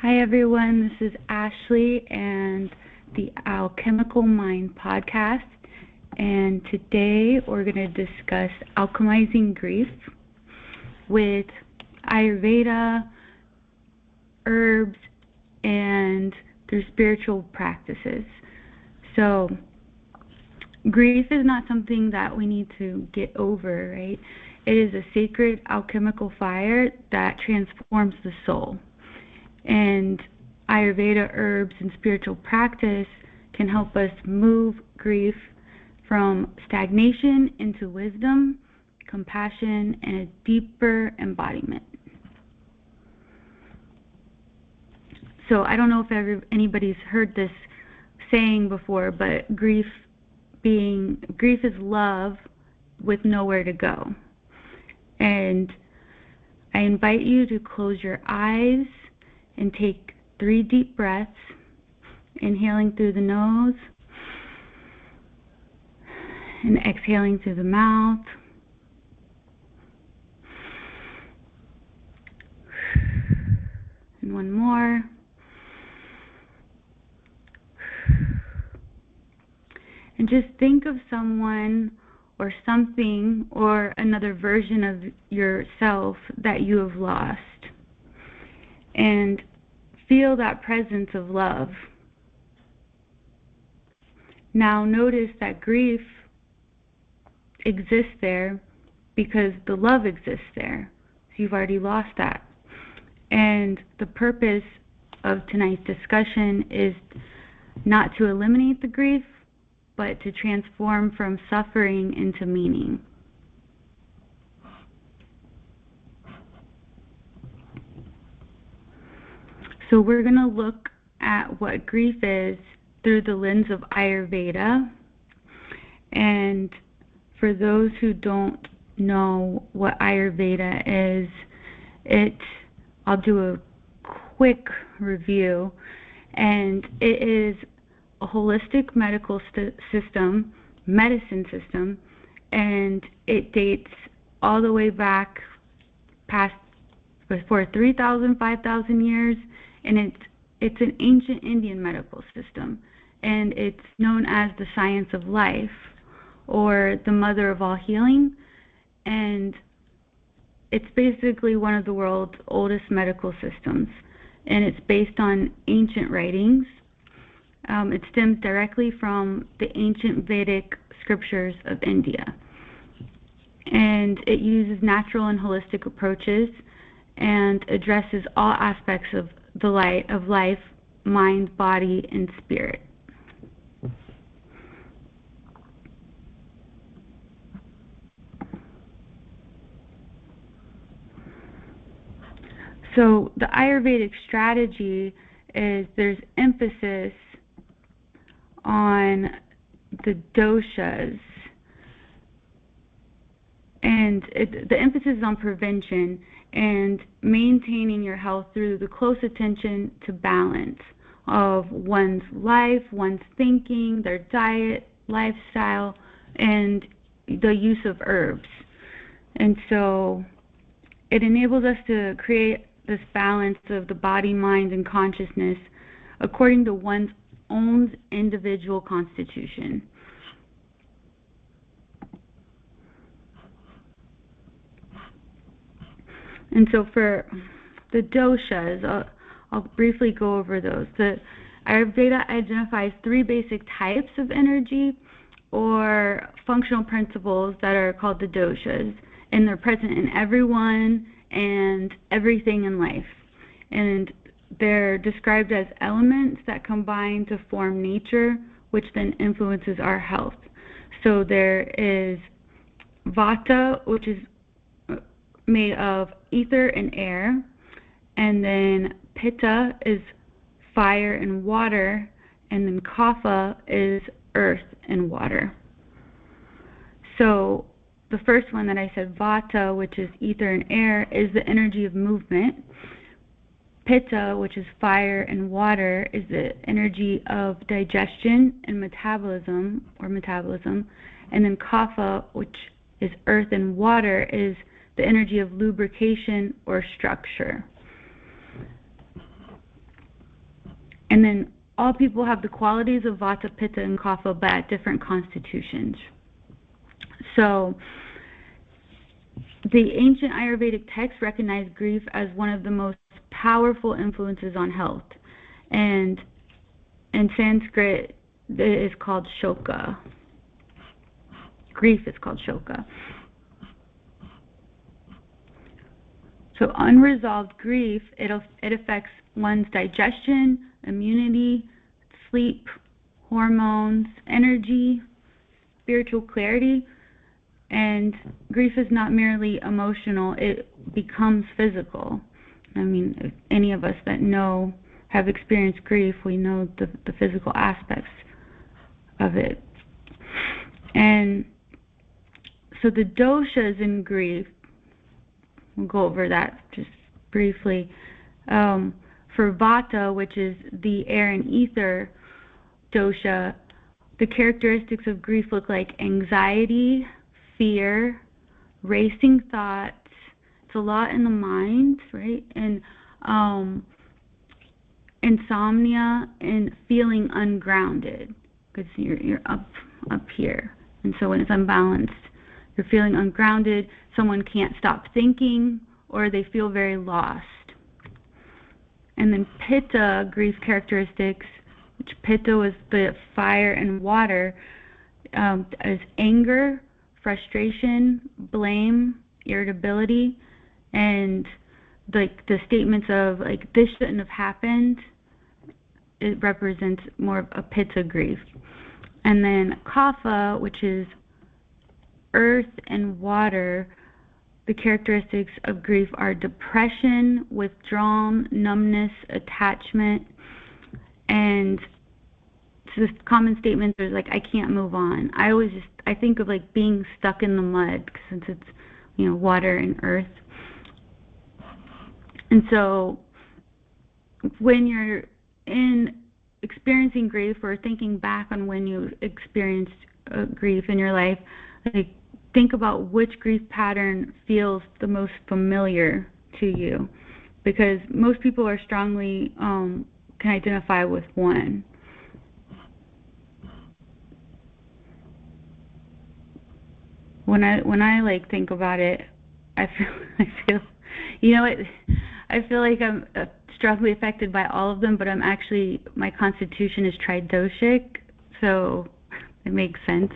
Hi everyone, this is Ashley and the Alchemical Mind podcast, and today we're going to discuss alchemizing grief with Ayurveda, herbs, and through spiritual practices. So grief is not something that we need to get over, right? It is a sacred alchemical fire that transforms the soul. And Ayurveda herbs and spiritual practice can help us move grief from stagnation into wisdom, compassion, and a deeper embodiment. So I don't know if anybody's heard this saying before, but grief is love with nowhere to go. And I invite you to close your eyes and take 3 deep breaths, inhaling through the nose and exhaling through the mouth. And one more. And just think of someone or something or another version of yourself that you have lost. And feel that presence of love. Now notice that grief exists there because the love exists there. So you've already lost that. And the purpose of tonight's discussion is not to eliminate the grief, but to transform from suffering into meaning. So we're going to look at what grief is through the lens of Ayurveda. And for those who don't know what Ayurveda is, I'll do a quick review. And it is a holistic medicine system, and it dates all the way back past before 3,000, 5,000 years. And it's an ancient Indian medical system, and it's known as the science of life, or the mother of all healing, and it's basically one of the world's oldest medical systems, and it's based on ancient writings. It stems directly from the ancient Vedic scriptures of India, and it uses natural and holistic approaches and addresses all aspects of the light of life, mind, body, and spirit. So the Ayurvedic strategy is there's emphasis on the doshas, and the emphasis is on prevention and maintaining your health through the close attention to balance of one's life, one's thinking, their diet, lifestyle, and the use of herbs. And so it enables us to create this balance of the body, mind, and consciousness according to one's own individual constitution. And so for the doshas, I'll briefly go over those. The Ayurveda identifies 3 basic types of energy or functional principles that are called the doshas, and they're present in everyone and everything in life. And they're described as elements that combine to form nature, which then influences our health. So there is Vata, which is made of ether and air, and then Pitta is fire and water, and then Kapha is earth and water. So the first one that I said, Vata, which is ether and air, is the energy of movement. Pitta, which is fire and water, is the energy of digestion and metabolism. And then Kapha, which is earth and water, is the energy of lubrication or structure. And then all people have the qualities of Vata, Pitta, and Kapha, but at different constitutions. So the ancient Ayurvedic texts recognize grief as one of the most powerful influences on health. And in Sanskrit, it is called shoka. Grief is called shoka. So unresolved grief, it affects one's digestion, immunity, sleep, hormones, energy, spiritual clarity. And grief is not merely emotional, it becomes physical. I mean, if any of us that have experienced grief, we know the physical aspects of it. And so the doshas in grief, we'll go over that just briefly. For Vata, which is the air and ether dosha, the characteristics of grief look like anxiety, fear, racing thoughts. It's a lot in the mind, right? And insomnia and feeling ungrounded, because you're up here, and so when it's unbalanced, you're feeling ungrounded. Someone can't stop thinking, or they feel very lost. And then Pitta grief characteristics, which Pitta was the fire and water, is anger, frustration, blame, irritability, and like the statements of like this shouldn't have happened. It represents more of a Pitta grief. And then Kapha, which is earth and water, the characteristics of grief are depression, withdrawal, numbness, attachment, and so this common statement is like, I can't move on. I think of like being stuck in the mud, since it's, water and earth. And so when you're experiencing grief, or thinking back on when you experienced grief in your life, like, think about which grief pattern feels the most familiar to you, because most people are strongly can identify with one. When I like think about it, I feel I feel like I'm strongly affected by all of them, but my constitution is tridoshic, so it makes sense.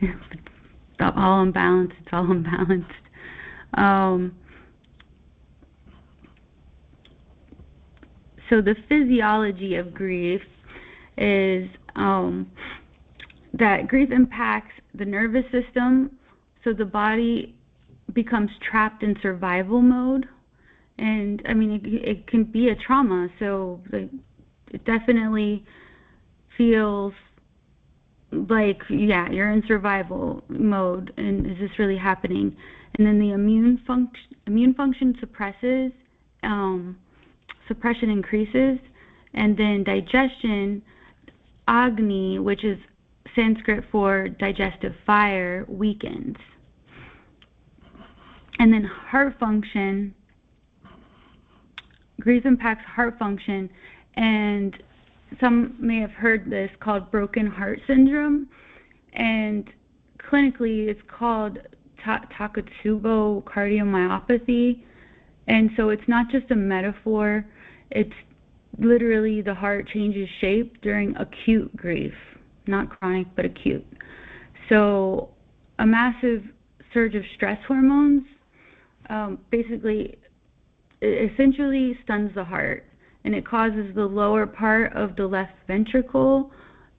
It's all unbalanced. So the physiology of grief is that grief impacts the nervous system, so the body becomes trapped in survival mode. And I mean, it can be a trauma, so it definitely feels like, you're in survival mode, and is this really happening? And then the immune function suppression increases, and then digestion, Agni, which is Sanskrit for digestive fire, weakens. And then heart function, grief impacts heart function, and some may have heard this called broken heart syndrome, and clinically it's called Takotsubo cardiomyopathy. And so it's not just a metaphor, it's literally the heart changes shape during acute grief, not chronic but acute. So a massive surge of stress hormones essentially stuns the heart, and it causes the lower part of the left ventricle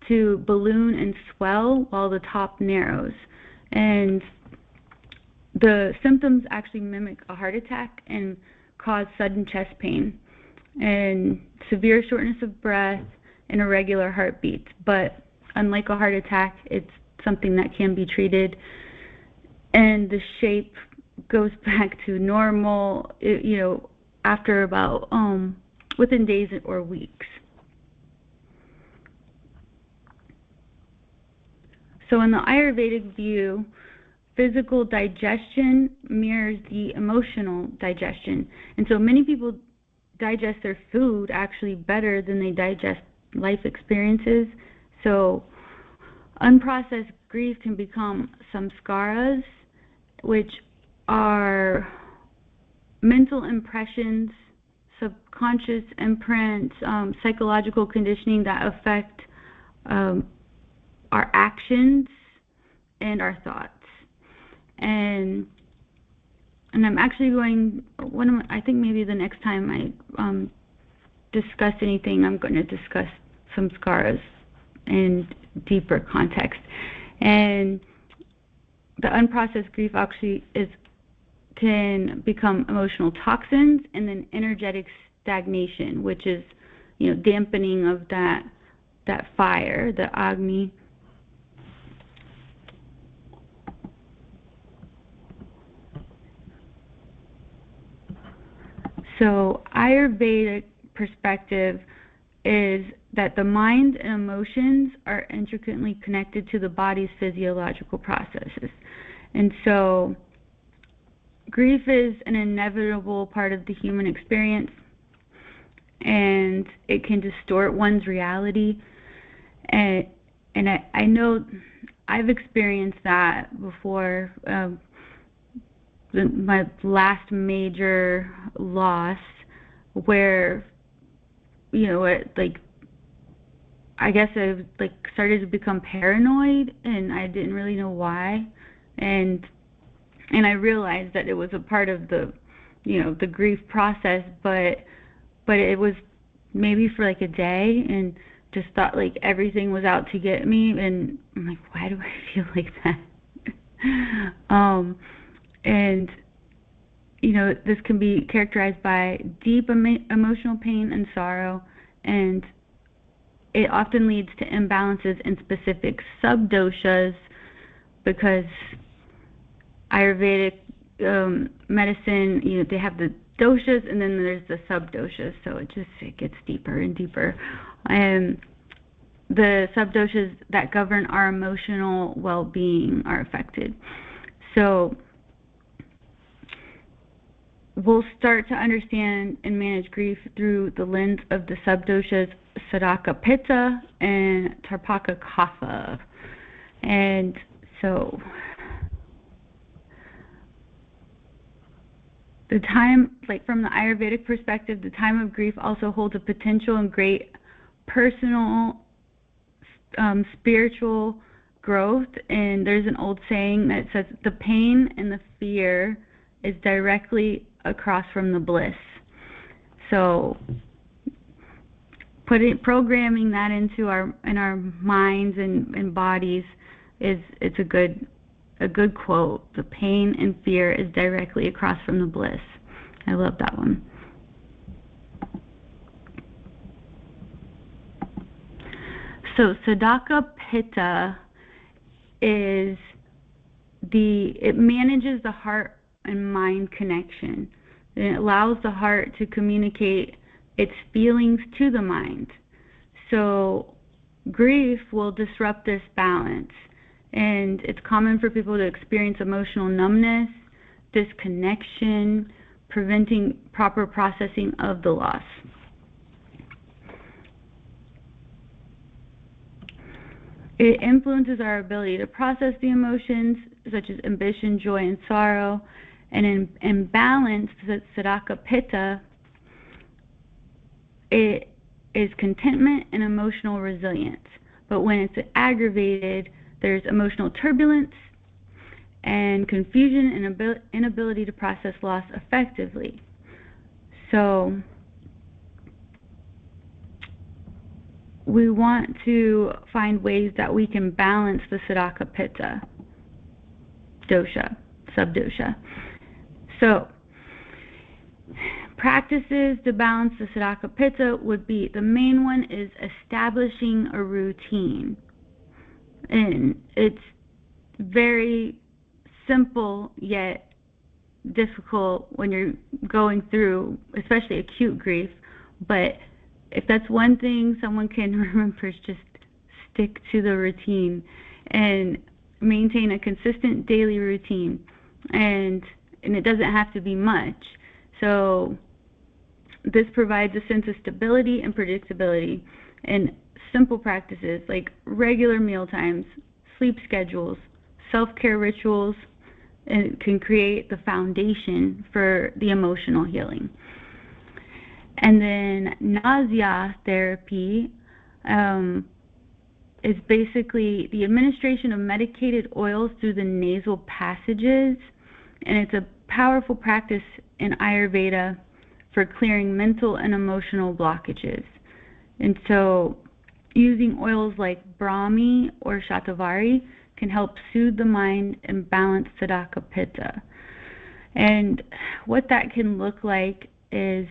to balloon and swell while the top narrows. And the symptoms actually mimic a heart attack and cause sudden chest pain and severe shortness of breath and irregular heartbeats. But unlike a heart attack, it's something that can be treated, and the shape goes back to normal, after about within days or weeks. So in the Ayurvedic view, physical digestion mirrors the emotional digestion. And so many people digest their food actually better than they digest life experiences. So unprocessed grief can become samskaras, which are mental impressions, subconscious imprints, psychological conditioning that affect our actions and our thoughts. And I'm actually going, I think maybe the next time I discuss anything, I'm going to discuss samskaras in deeper context. And the unprocessed grief actually can become emotional toxins, and then energetic stagnation, which is, dampening of that fire, the Agni. So Ayurvedic perspective is that the mind and emotions are intricately connected to the body's physiological processes. And so grief is an inevitable part of the human experience, and it can distort one's reality. And I know I've experienced that before. My last major loss, where I guess I started to become paranoid, and I didn't really know why, and I realized that it was a part of the the grief process, but it was maybe for a day, and just thought everything was out to get me, and I'm like, why do I feel like that? And this can be characterized by deep emotional pain and sorrow, and it often leads to imbalances in specific subdoshas, because Ayurvedic medicine, they have the doshas, and then there's the subdoshas, so it gets deeper and deeper. And the subdoshas that govern our emotional well-being are affected. So we'll start to understand and manage grief through the lens of the subdoshas Sadaka Pitta and Tarpaka Kapha. And so the time, from the Ayurvedic perspective, the time of grief also holds a potential and great personal, spiritual growth. And there's an old saying that says the pain and the fear is directly across from the bliss. So programming that into our minds and bodies it's a good quote. The pain and fear is directly across from the bliss. I love that one. So Sadaka Pitta it manages the heart and mind connection. And it allows the heart to communicate its feelings to the mind. So grief will disrupt this balance, and it's common for people to experience emotional numbness, disconnection, preventing proper processing of the loss. It influences our ability to process the emotions, such as ambition, joy, and sorrow. And in balance, the Sadaka Pitta, it is contentment and emotional resilience. But when it's aggravated, there's emotional turbulence and confusion and inability to process loss effectively. So we want to find ways that we can balance the Sadaka Pitta dosha, subdosha. So practices to balance the Sadaka Pitta would be, the main one is establishing a routine. And it's very simple yet difficult when you're going through, especially acute grief. But if that's one thing someone can remember, is just stick to the routine and maintain a consistent daily routine. And it doesn't have to be much. So this provides a sense of stability and predictability. And simple practices like regular meal times, sleep schedules, self-care rituals, and can create the foundation for the emotional healing. And then nausea therapy is basically the administration of medicated oils through the nasal passages, and it's a powerful practice in Ayurveda for clearing mental and emotional blockages. And so using oils like Brahmi or Shatavari can help soothe the mind and balance Saddaka Pitta. And what that can look like is,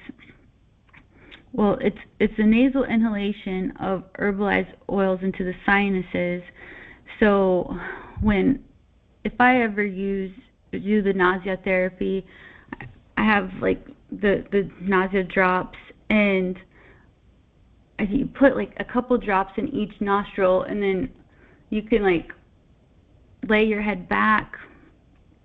well, it's a nasal inhalation of herbalized oils into the sinuses. So if I ever do the nausea therapy, I have like the nausea drops, and you put like a couple drops in each nostril, and then you can like lay your head back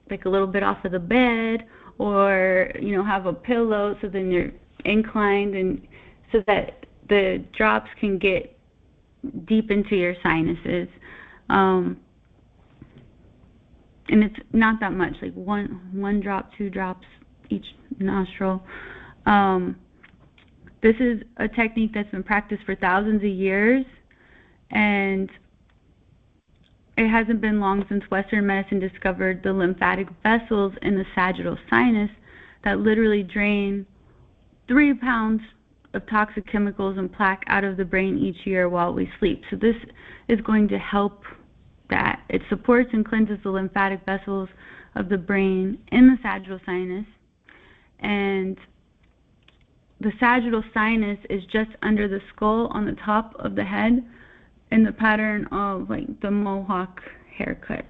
like a little bit off of the bed, or have a pillow so then you're inclined, and so that the drops can get deep into your sinuses. And it's not that much, like one drop, 2 drops each nostril. This is a technique that's been practiced for thousands of years, and it hasn't been long since Western medicine discovered the lymphatic vessels in the sagittal sinus that literally drain 3 pounds of toxic chemicals and plaque out of the brain each year while we sleep. So this is going to help that. It supports and cleanses the lymphatic vessels of the brain in the sagittal sinus, and the sagittal sinus is just under the skull on the top of the head in the pattern of like the mohawk haircut.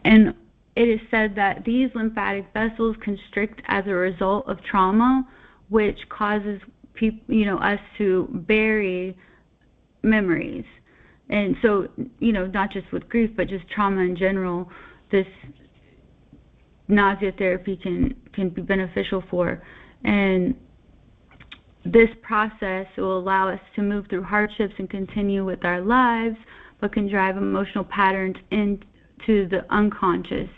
And it is said that these lymphatic vessels constrict as a result of trauma, which causes us to bury memories. And so, not just with grief, but just trauma in general, this nausea therapy can be beneficial for. And this process will allow us to move through hardships and continue with our lives, but can drive emotional patterns into the unconscious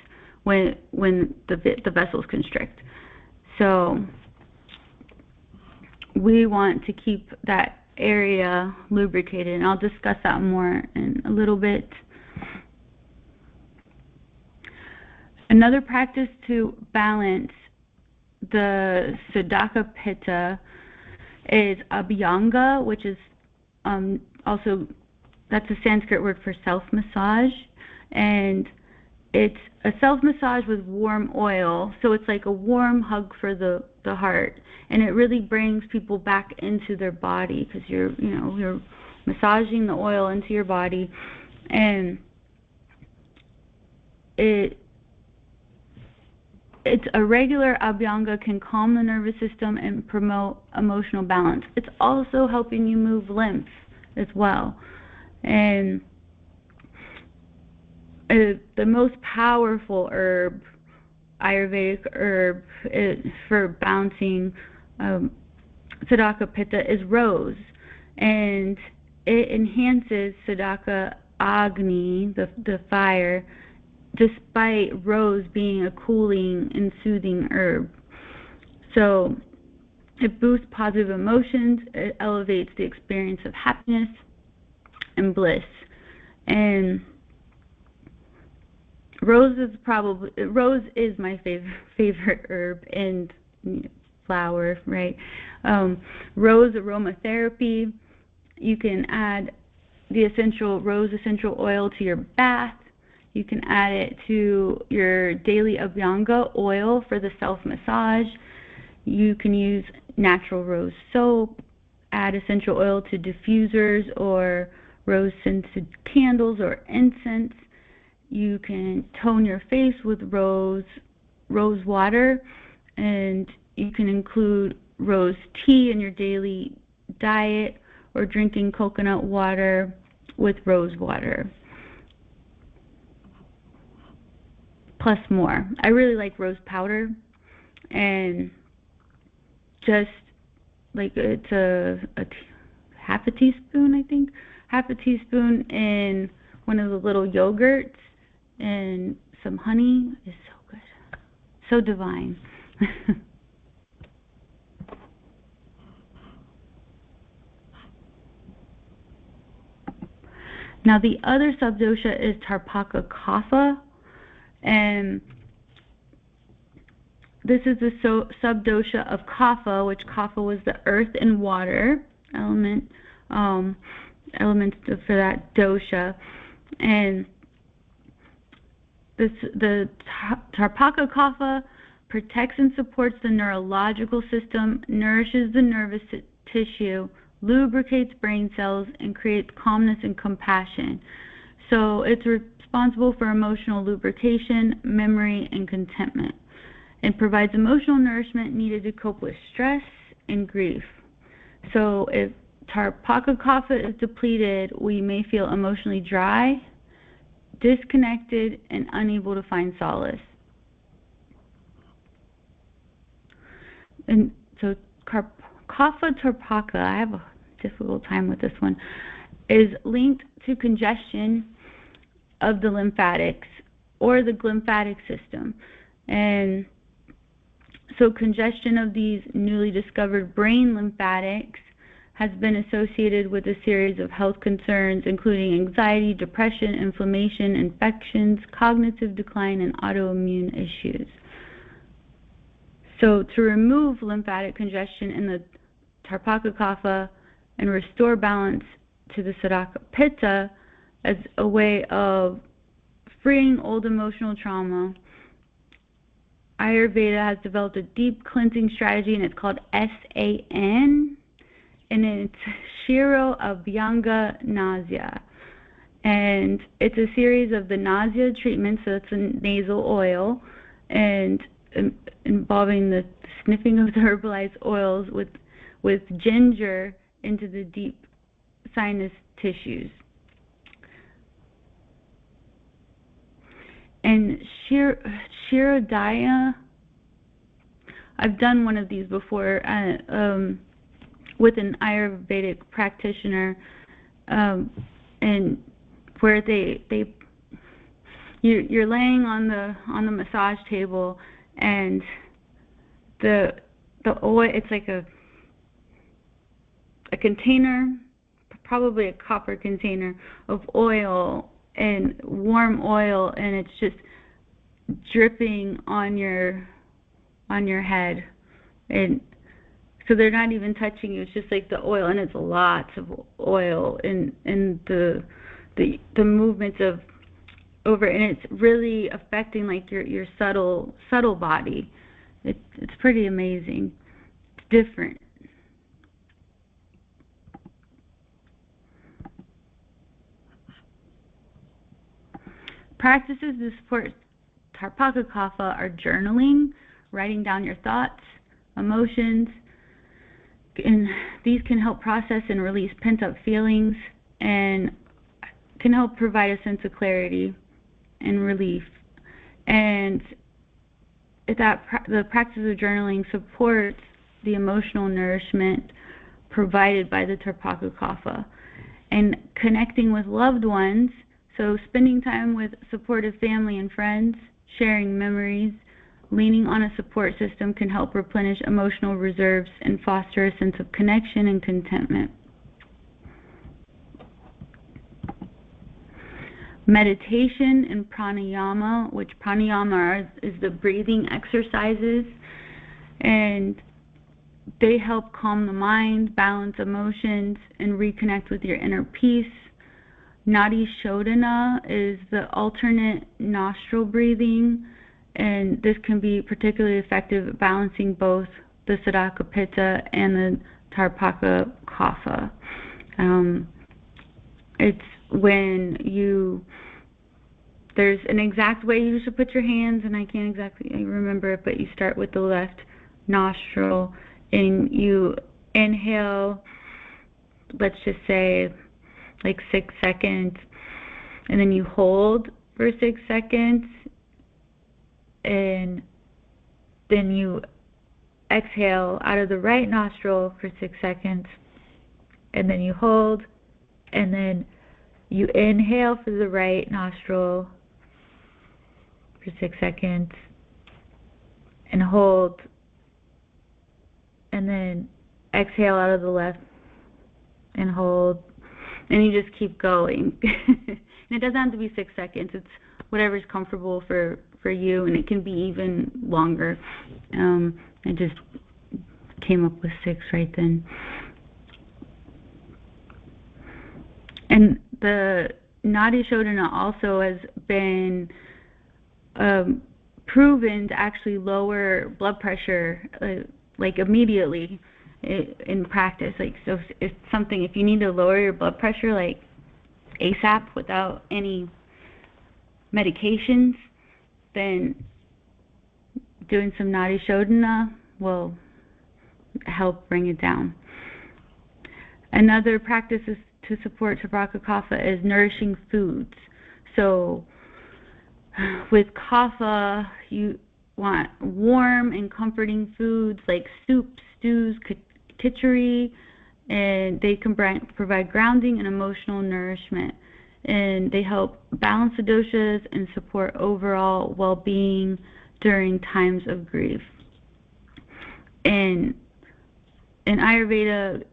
when the vessels constrict. So we want to keep that area lubricated, and I'll discuss that more in a little bit. Another practice to balance the Saddaka Pitta is Abhyanga, which is also, that's a Sanskrit word for self-massage, and it's a self-massage with warm oil, so it's like a warm hug for the heart, and it really brings people back into their body because you're massaging the oil into your body, and it's a regular Abhyanga can calm the nervous system and promote emotional balance. It's also helping you move lymph as well. And the most powerful Ayurvedic herb for balancing Saddaka Pitta is rose. And it enhances Saddaka Agni, the fire, despite rose being a cooling and soothing herb. So it boosts positive emotions, it elevates the experience of happiness and bliss. And rose is my favorite herb and flower, right? Rose aromatherapy. You can add the rose essential oil to your bath. You can add it to your daily Abhyanga oil for the self-massage. You can use natural rose soap, add essential oil to diffusers or rose-scented candles or incense. You can tone your face with rose water, and you can include rose tea in your daily diet or drinking coconut water with rose water. Plus more. I really like rose powder. and just like it's half a teaspoon, I think, half a teaspoon in one of the little yogurts, and some honey is so good, so divine. Now the other subdosha is Tarpaka Kapha, and this is the subdosha of Kapha, which Kapha was the earth and water elements for that dosha. And the Tarpaka Kapha protects and supports the neurological system, nourishes the nervous tissue, lubricates brain cells, and creates calmness and compassion. So it's responsible for emotional lubrication, memory, and contentment. It provides emotional nourishment needed to cope with stress and grief. So if Tarpaka Kapha is depleted, we may feel emotionally dry, disconnected, and unable to find solace. And so Kapha Tarpaka, I have a difficult time with this one, is linked to congestion of the lymphatics or the glymphatic system. And so congestion of these newly discovered brain lymphatics has been associated with a series of health concerns, including anxiety, depression, inflammation, infections, cognitive decline, and autoimmune issues. So to remove lymphatic congestion in the Tarpaka Kapha and restore balance to the Sadaka Pitta as a way of freeing old emotional trauma, Ayurveda has developed a deep cleansing strategy, and it's called SAN, and it's Shiro Abhyanga Nausea. And it's a series of the nausea treatments, so it's a nasal oil, and involving the sniffing of the herbalized oils with ginger into the deep sinus tissues. And Shirodaya, I've done one of these before with an Ayurvedic practitioner, and where you're laying on the massage table, and the oil, it's like a container, probably a copper container of oil, and warm oil, and it's just dripping on your head, and so they're not even touching you. It's just like the oil, and it's lots of oil, and the movements of over, and it's really affecting like your subtle body. It's pretty amazing. It's different. Practices to support Tarpaka Kapha are journaling, writing down your thoughts, emotions, and these can help process and release pent-up feelings, and can help provide a sense of clarity and relief. And the practice of journaling supports the emotional nourishment provided by the Tarpaka Kapha. And connecting with loved ones, so spending time with supportive family and friends, sharing memories, leaning on a support system can help replenish emotional reserves and foster a sense of connection and contentment. Meditation and pranayama, which pranayama is the breathing exercises, and they help calm the mind, balance emotions, and reconnect with your inner peace. Nadi Shodhana is the alternate nostril breathing, and this can be particularly effective at balancing both the Sadaka Pitta and the Tarpaka Kapha. It's when there's an exact way you should put your hands, and I can't exactly remember it, but you start with the left nostril, and you inhale, let's just say like 6 seconds, and then you hold for 6 seconds, and then you exhale out of the right nostril for 6 seconds, and then you hold, and then you inhale through the right nostril for 6 seconds, and hold, and then exhale out of the left and hold, and you just keep going. And it doesn't have to be 6 seconds. It's whatever's comfortable for you, and it can be even longer. I just came up with 6 right then. And the Nadi Shodhana also has been proven to actually lower blood pressure, like immediately in practice. Like, so if you need to lower your blood pressure, like ASAP without any medications, then doing some Nadi Shodhana will help bring it down. Another practice is to support Tabraka Kapha is nourishing foods. So with Kapha, you want warm and comforting foods like soups, stews, khichdi, and they can provide grounding and emotional nourishment. And they help balance the doshas and support overall well-being during times of grief. And in Ayurveda,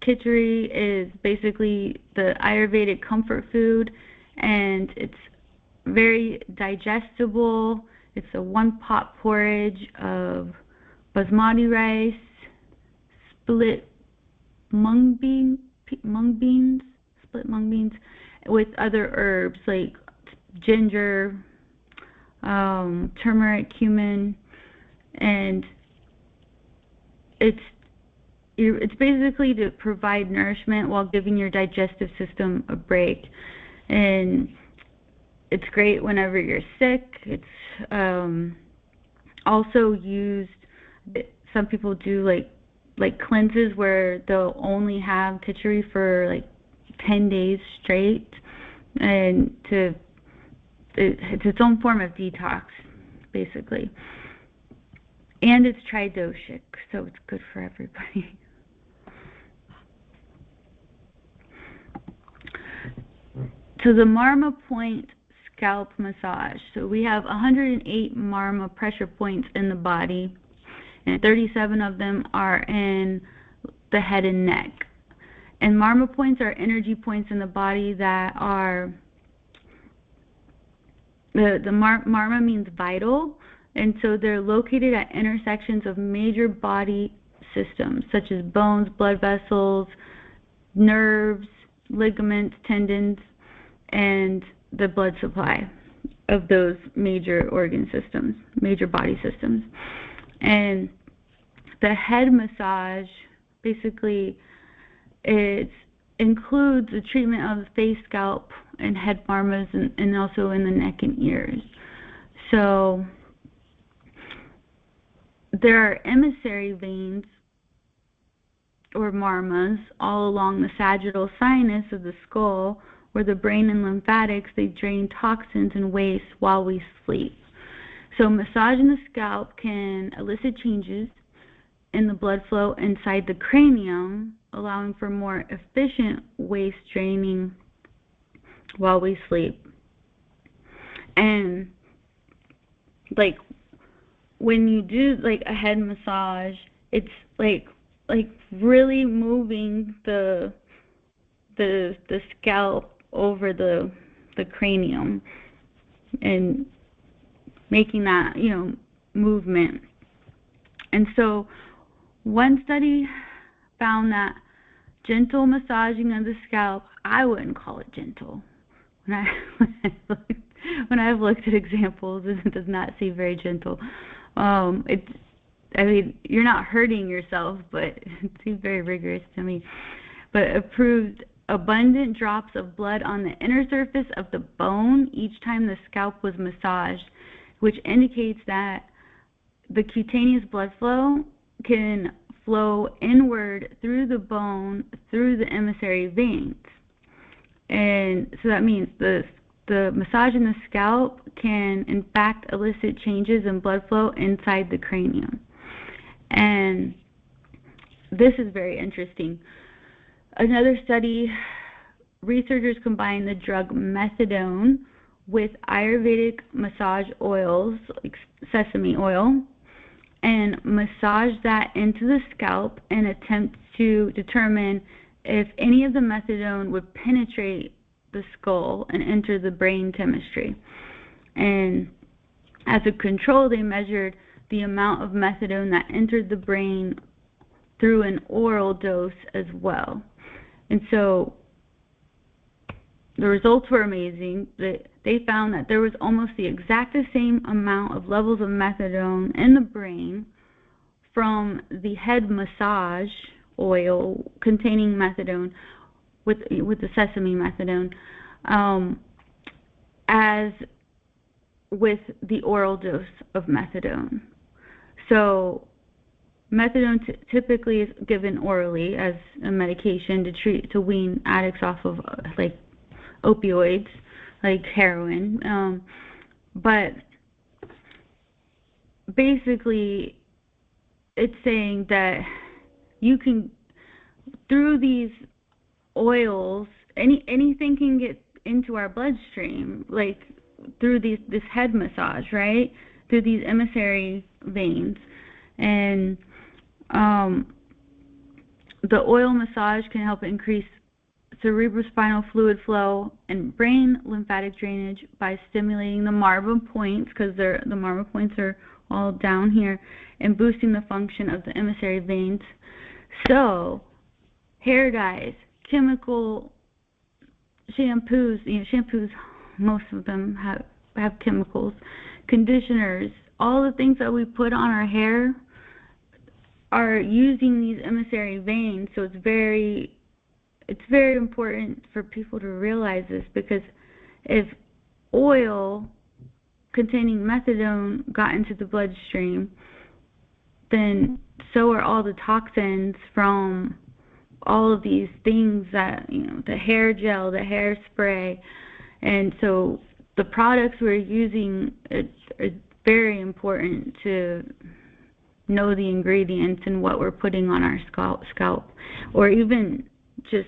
khichdi is basically the Ayurvedic comfort food, and it's very digestible. It's a one-pot porridge of basmati rice, split mung beans, with other herbs like ginger, turmeric, cumin, and it's basically to provide nourishment while giving your digestive system a break. And it's great whenever you're sick. It's also used, some people do like cleanses where they'll only have khichdi for like 10 days straight, and it's its own form of detox, basically. And it's tridoshic, so it's good for everybody. So the Marma point scalp massage. So we have 108 Marma pressure points in the body, and 37 of them are in the head and neck. And Marma points are energy points in the body that are, Marma means vital, and so they're located at intersections of major body systems such as bones, blood vessels, nerves, ligaments, tendons, and the blood supply of those major organ systems, major body systems. And the head massage, basically, it includes the treatment of the face, scalp, and head marmas, and also in the neck and ears. So there are emissary veins, or marmas, all along the sagittal sinus of the skull, where the brain and lymphatics, they drain toxins and waste while we sleep. So massaging the scalp can elicit changes in the blood flow inside the cranium, allowing for more efficient waste draining while we sleep. And like when you do like a head massage, it's like really moving the scalp over the cranium and making that, movement. And so one study found that gentle massaging of the scalp, I wouldn't call it gentle. When I've looked at examples, it does not seem very gentle. You're not hurting yourself, but it seems very rigorous to me. But approved abundant drops of blood on the inner surface of the bone each time the scalp was massaged, which indicates that the cutaneous blood flow can flow inward through the bone, through the emissary veins. And so that means the massage in the scalp can, in fact, elicit changes in blood flow inside the cranium. And this is very interesting. Another study, researchers combined the drug methadone with Ayurvedic massage oils, like sesame oil, and massage that into the scalp and attempt to determine if any of the methadone would penetrate the skull and enter the brain chemistry. And as a control, they measured the amount of methadone that entered the brain through an oral dose as well. And so the results were amazing. They found that there was almost the exact same amount of levels of methadone in the brain from the head massage oil containing methadone with the sesame methadone as with the oral dose of methadone. So methadone typically is given orally as a medication to wean addicts off of like opioids, like heroin. But basically, it's saying that you can, through these oils, anything can get into our bloodstream, like through this head massage, right? Through these emissary veins. And the oil massage can help increase cerebrospinal fluid flow and brain lymphatic drainage by stimulating the marble points, because the marble points are all down here, and boosting the function of the emissary veins. So, hair dyes, chemical shampoos, shampoos, most of them have chemicals, conditioners, all the things that we put on our hair are using these emissary veins. So it's very important for people to realize this, because if oil containing methadone got into the bloodstream, then so are all the toxins from all of these things that, the hair gel, the hairspray. And so the products we're using, it's very important to know the ingredients and what we're putting on our scalp, or even just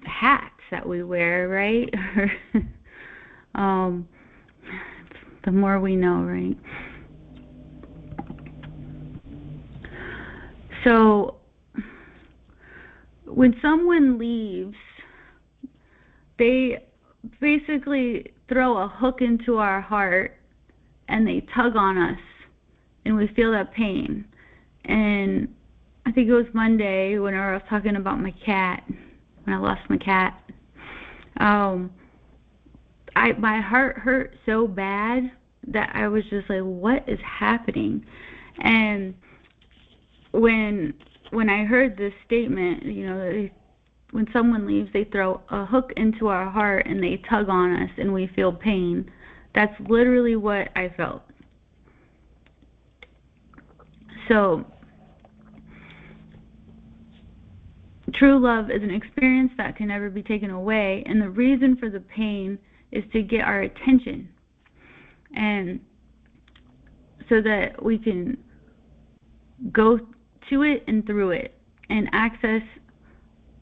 hats that we wear, right? The more we know, right? So when someone leaves, they basically throw a hook into our heart and they tug on us, and we feel that pain. And I think it was Monday when I was talking about my cat, when I lost my cat. My heart hurt so bad that I was just like, what is happening? And when I heard this statement, when someone leaves, they throw a hook into our heart and they tug on us and we feel pain. That's literally what I felt. So, true love is an experience that can never be taken away, and the reason for the pain is to get our attention, and so that we can go to it and through it and access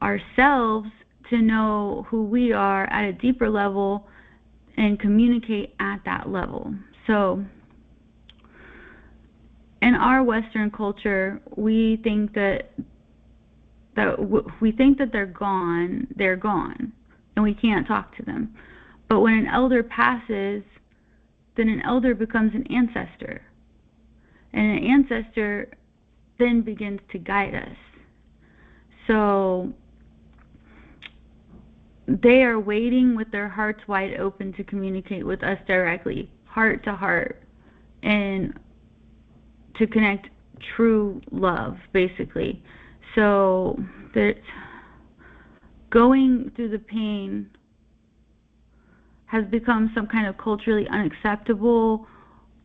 ourselves to know who we are at a deeper level and communicate at that level. So in our Western culture, we think that they're gone, and we can't talk to them. But when an elder passes, then an elder becomes an ancestor, and an ancestor then begins to guide us. So they are waiting with their hearts wide open to communicate with us directly, heart to heart, and to connect true love, basically. So that going through the pain has become some kind of culturally unacceptable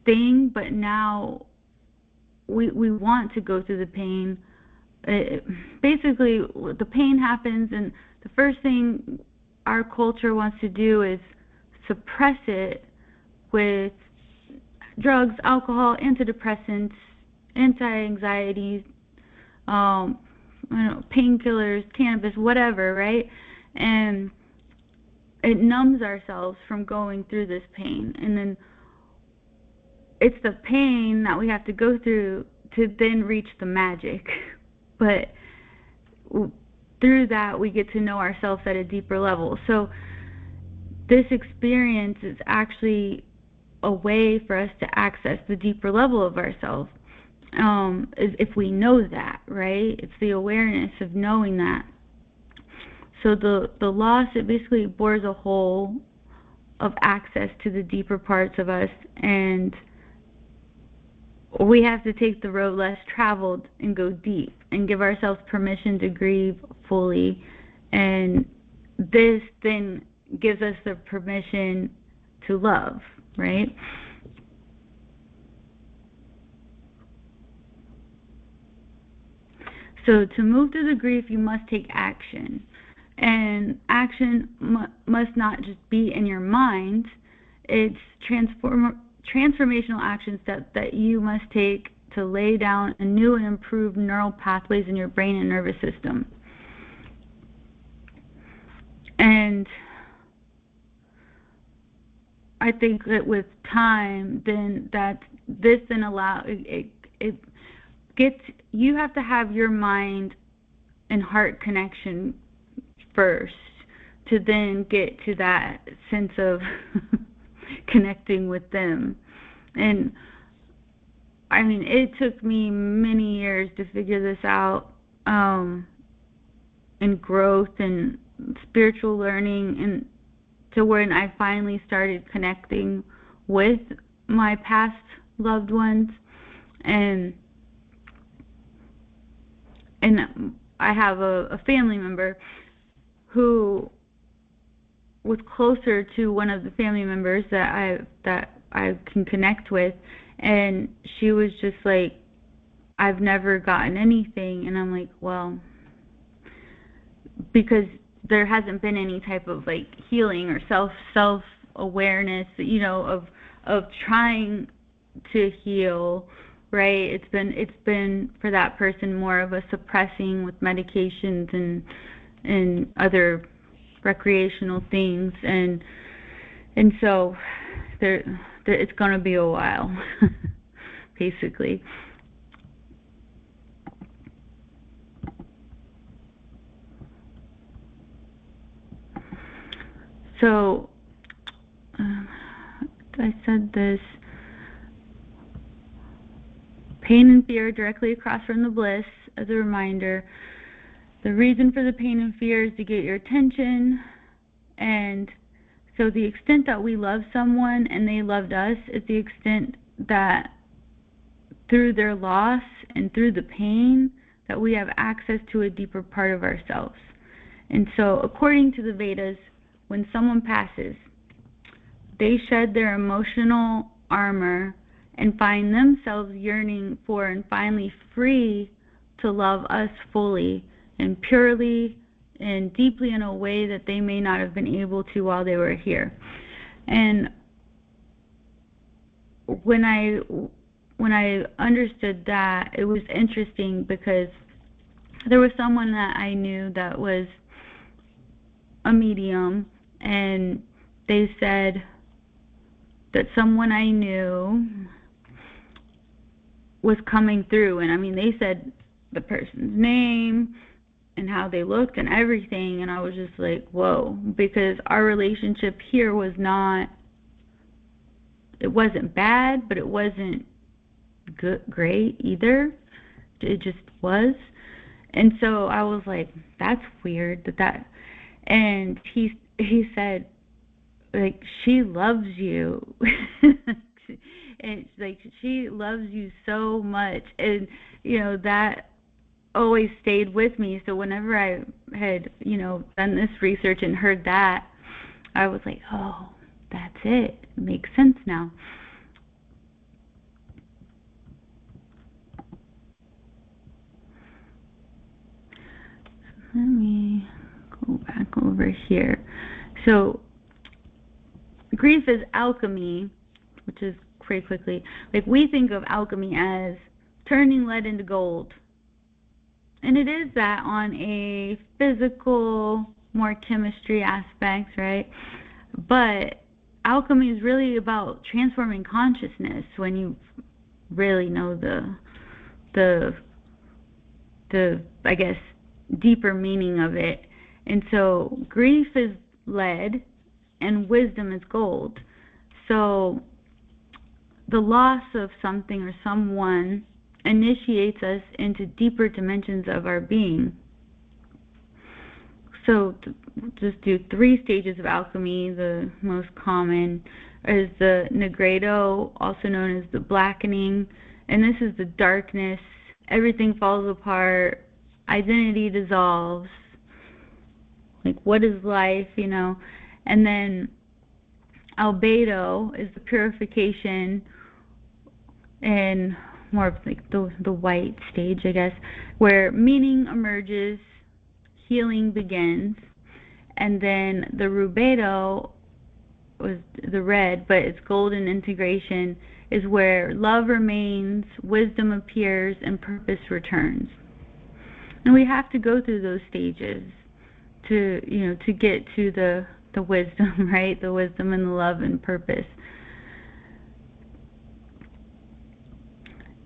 thing, but now we want to go through the pain. Basically, the pain happens, and the first thing our culture wants to do is suppress it with drugs, alcohol, antidepressants, anti-anxiety, I don't know, painkillers, cannabis, whatever, right? And it numbs ourselves from going through this pain. And then it's the pain that we have to go through to then reach the magic. But through that, we get to know ourselves at a deeper level. So this experience is actually a way for us to access the deeper level of ourselves. If we know that, right? It's the awareness of knowing that. So the loss, it basically bores a hole of access to the deeper parts of us, and we have to take the road less traveled and go deep and give ourselves permission to grieve fully. And this then gives us the permission to love, right? So to move through the grief, you must take action. And action must not just be in your mind. It's transformational action steps that you must take to lay down a new and improved neural pathways in your brain and nervous system. And I think that with time, then that this then allows it gets, you have to have your mind and heart connection first to then get to that sense of connecting with them. And I mean, it took me many years to figure this out, and growth and spiritual learning, and to when I finally started connecting with my past loved ones. And I have a family member who was closer to one of the family members that I can connect with, and she was just like, I've never gotten anything. And I'm like, well, because there hasn't been any type of like healing or self awareness, you know, of trying to heal, right? It's been for that person more of a suppressing with medications and other recreational things, and so there it's going to be a while basically. So I said this, pain and fear directly across from the bliss. As a reminder, the reason for the pain and fear is to get your attention. And so the extent that we love someone and they loved us is the extent that through their loss and through the pain that we have access to a deeper part of ourselves. And so according to the Vedas, when someone passes, they shed their emotional armor and find themselves yearning for and finally free to love us fully and purely and deeply in a way that they may not have been able to while they were here. And when I understood that, it was interesting because there was someone that I knew that was a medium, and they said that someone I knew was coming through. And I mean, they said the person's name and how they looked and everything, and I was just like, whoa, because our relationship here was not, it wasn't bad, but it wasn't great either. It just was. And so I was like, that's weird that and he said, like, she loves you. And like, she loves you so much. And you know, that always stayed with me. So whenever I had, you know, done this research and heard that, I was like, oh, that's it. It makes sense now. Let me go back over here. So grief is alchemy, which is pretty quickly, like, we think of alchemy as turning lead into gold. And it is that on a physical, more chemistry aspect, right? But alchemy is really about transforming consciousness when you really know the I guess deeper meaning of it. And so grief is lead and wisdom is gold. So the loss of something or someone initiates us into deeper dimensions of our being. So just do 3 stages of alchemy. The most common is the negredo, also known as the blackening, and this is the darkness. Everything falls apart, identity dissolves, like what is life, and then albedo is the purification, and more of like the white stage, I guess, where meaning emerges, healing begins. And then the rubedo was the red, but it's golden integration, is where love remains, wisdom appears, and purpose returns. And we have to go through those stages to get to the wisdom, right? The wisdom and the love and purpose.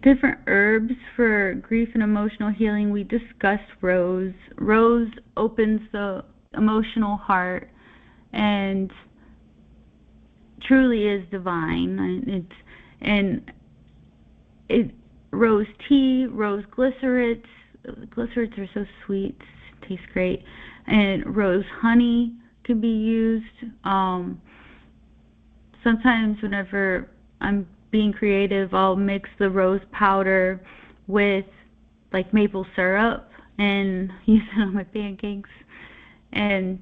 Different herbs for grief and emotional healing. We discussed rose. Rose opens the emotional heart and truly is divine. Rose tea, rose glycerates. Glycerates are so sweet, taste great. And rose honey can be used. Sometimes whenever I'm being creative, I'll mix the rose powder with like maple syrup and use it on my pancakes. And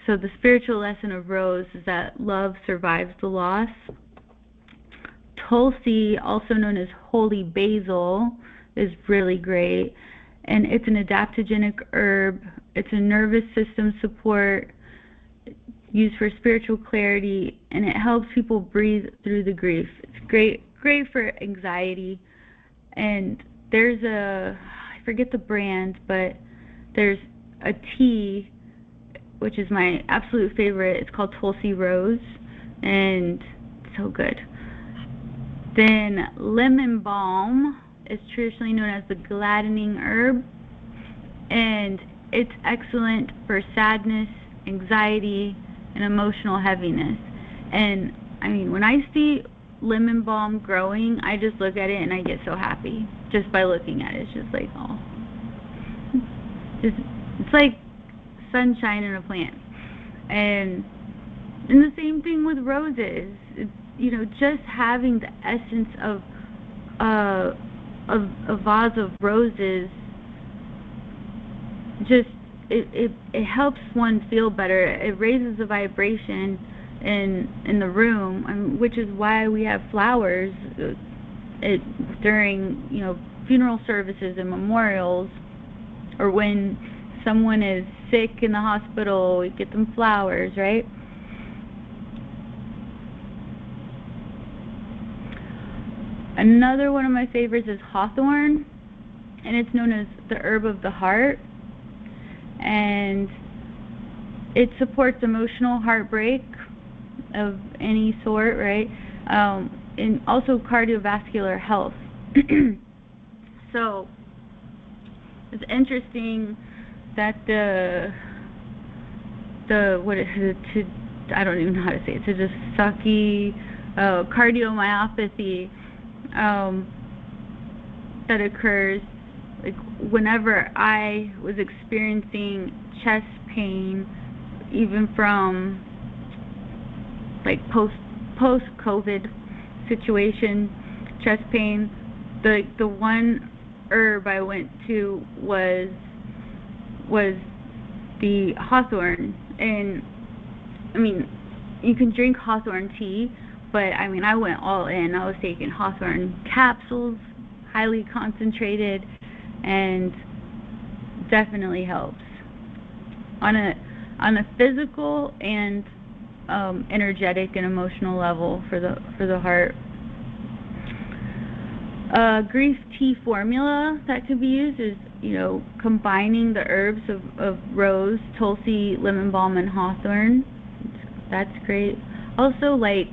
so the spiritual lesson of rose is that love survives the loss. Tulsi, also known as holy basil, is really great, and it's an adaptogenic herb. It's a nervous system support, used for spiritual clarity, and it helps people breathe through the grief. It's great for anxiety. And there's I forget the brand, but there's a tea which is my absolute favorite. It's called Tulsi Rose, and it's so good. Then lemon balm is traditionally known as the gladdening herb, and it's excellent for sadness, anxiety, and emotional heaviness. And I mean, when I see lemon balm growing, I just look at it and I get so happy just by looking at it. It's just like, oh, it's like sunshine in a plant. And the same thing with roses. It's, just having the essence of a vase of roses, just it helps one feel better. It raises the vibration in the room, which is why we have flowers during funeral services and memorials, or when someone is sick in the hospital, we get them flowers, right? Another one of my favorites is hawthorn, and it's known as the herb of the heart, and it supports emotional heartbreak of any sort, right? And also cardiovascular health. So it's interesting that I don't even know how to say it, Tajikisaki cardiomyopathy that occurs, like whenever I was experiencing chest pain, even from like post-COVID situation, chest pain, the one herb I went to was the hawthorn. And I mean, you can drink hawthorn tea, but I mean, I went all in. I was taking hawthorn capsules, highly concentrated, and definitely helps on a physical and energetic and emotional level for the heart. A grief tea formula that could be used is, combining the herbs of rose, tulsi, lemon balm, and hawthorn. That's great. Also, like,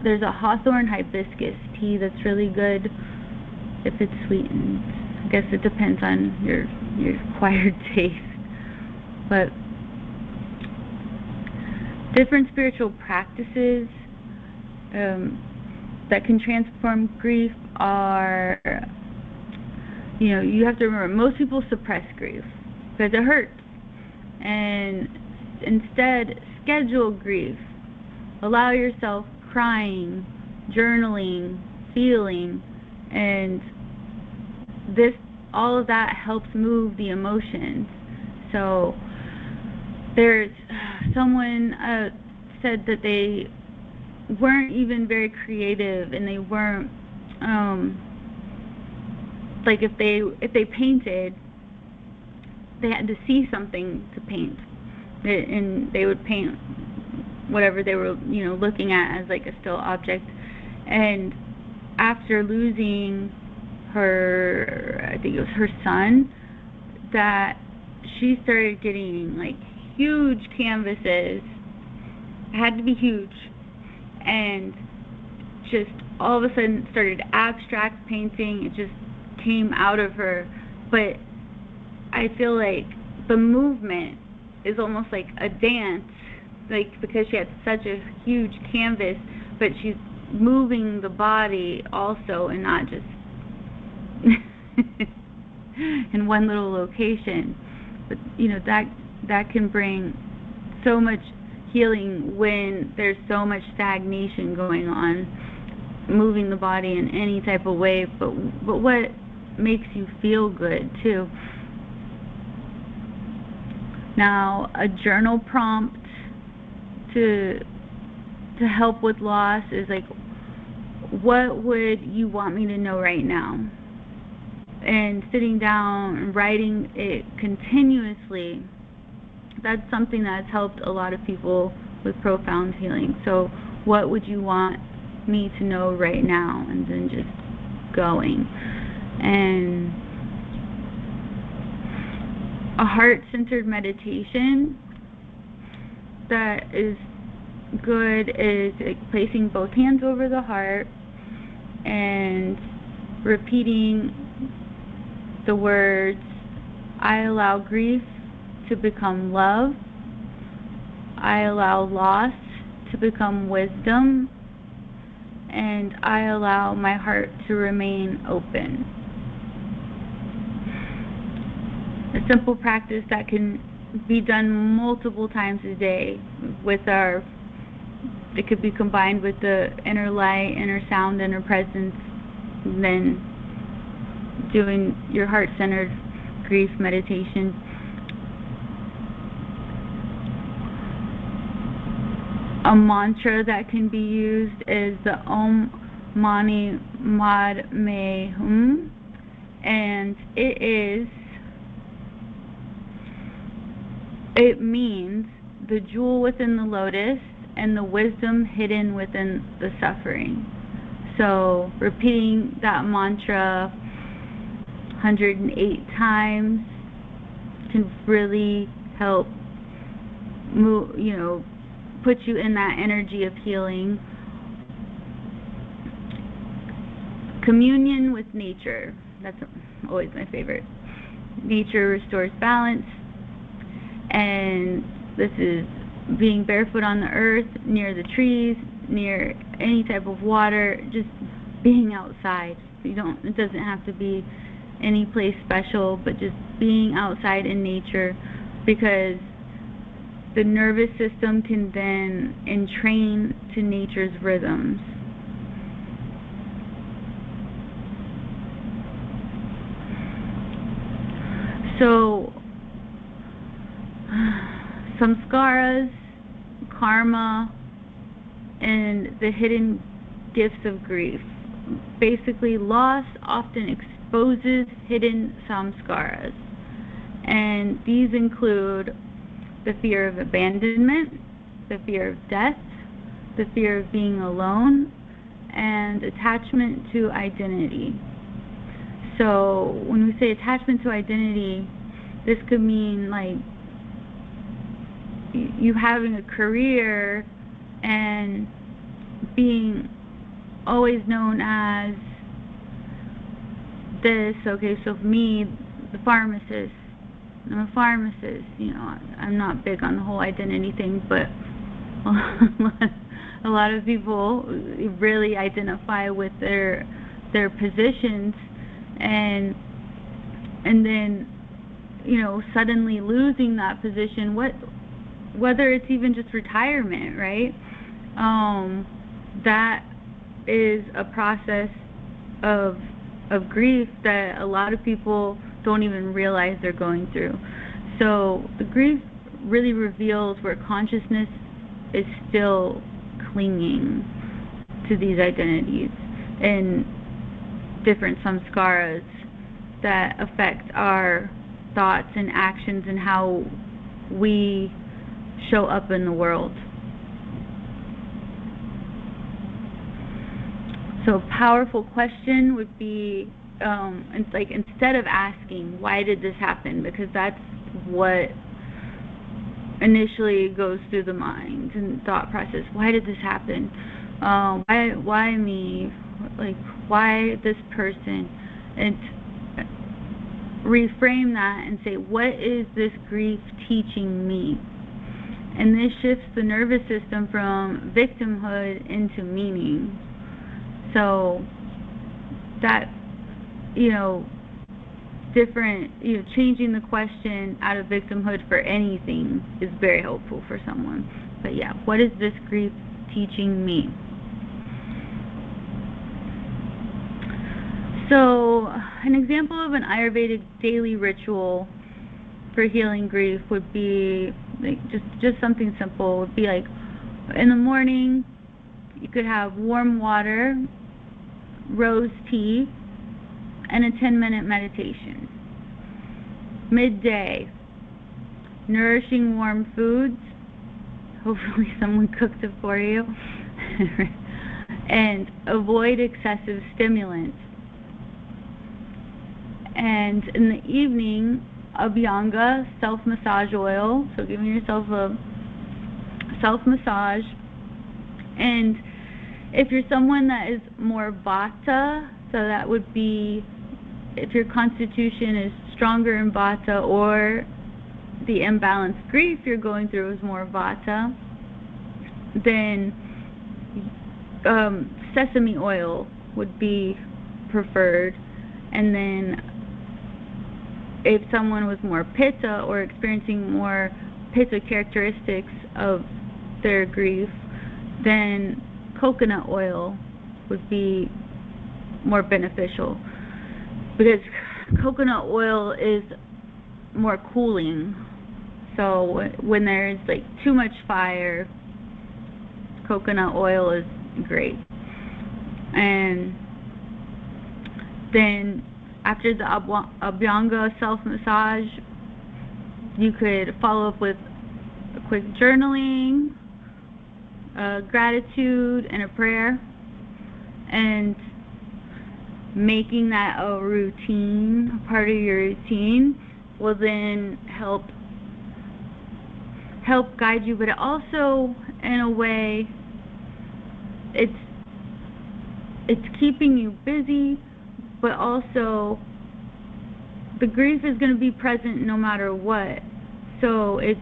there's a hawthorn hibiscus tea that's really good if it's sweetened. I guess it depends on your acquired taste. But different spiritual practices that can transform grief are, you have to remember, most people suppress grief because it hurts. And instead, schedule grief. Allow yourself crying, journaling, feeling, and all of that helps move the emotions. So there's someone said that they weren't even very creative, and they weren't like, if they painted, they had to see something to paint, and they would paint whatever they were looking at as like a still object. And after losing I think it was her son, that she started getting like huge canvases. It had to be huge, and just all of a sudden started abstract painting. It just came out of her. But I feel like the movement is almost like a dance, like, because she had such a huge canvas, but she's moving the body also, and not just in one little location. But that can bring so much healing when there's so much stagnation going on. Moving the body in any type of way, but what makes you feel good too. Now, a journal prompt to help with loss is like, what would you want me to know right now? And sitting down and writing it continuously, that's something that's helped a lot of people with profound healing. So what would you want me to know right now? And then just going. And a heart-centered meditation that is good is placing both hands over the heart and repeating the words, I allow grief to become love, I allow loss to become wisdom, and I allow my heart to remain open. A simple practice that can be done multiple times a day it could be combined with the inner light, inner sound, inner presence, and then doing your heart-centered grief meditation. A mantra that can be used is the Om Mani Padme Hum, and it means the jewel within the lotus and the wisdom hidden within the suffering. So repeating that mantra 108 times can really help put you in that energy of healing. Communion with nature. That's always my favorite. Nature restores balance. And this is being barefoot on the earth, near the trees, near any type of water, just being outside. It doesn't have to be any place special, but just being outside in nature, because the nervous system can then entrain to nature's rhythms. So, samskaras, karma, and the hidden gifts of grief. Basically, loss often exposes hidden samskaras, and these include the fear of abandonment, the fear of death, the fear of being alone, and attachment to identity. So when we say attachment to identity, this could mean like you having a career and being always known as this. Okay, so for me, the pharmacist, I'm a pharmacist. You know, I'm not big on the whole identity thing, but a lot of people really identify with their positions, and then, you know, suddenly losing that position, whether it's even just retirement, right? That is a process of grief that a lot of people don't even realize they're going through. So the grief really reveals where consciousness is still clinging to these identities and different samskaras that affect our thoughts and actions and how we show up in the world. So a powerful question would be, it's like, instead of asking, why did this happen? Because that's what initially goes through the mind and thought process. Why did this happen? Why me? Like, why this person? And reframe that and say, what is this grief teaching me? And this shifts the nervous system from victimhood into meaning. So that, changing the question out of victimhood for anything is very helpful for someone. But yeah, what is this grief teaching me? So an example of an Ayurvedic daily ritual for healing grief would be like just something simple. Would be like, in the morning you could have warm water, rose tea, and a 10-minute meditation. Midday, nourishing warm foods. Hopefully someone cooked it for you. And avoid excessive stimulants. And in the evening, Abhyanga, self-massage oil. So giving yourself a self-massage. And if you're someone that is more Vata, so that would be if your constitution is stronger in Vata, or the imbalanced grief you're going through is more Vata, then sesame oil would be preferred. And then if someone was more Pitta or experiencing more Pitta characteristics of their grief, then coconut oil would be more beneficial, because coconut oil is more cooling. So when there's like too much fire, coconut oil is great. And then after the Abhyanga self-massage, you could follow up with a quick journaling, gratitude, and a prayer. And making that a routine, part of your routine, will then help guide you. But it also, in a way, it's keeping you busy, but also the grief is going to be present no matter what. So it's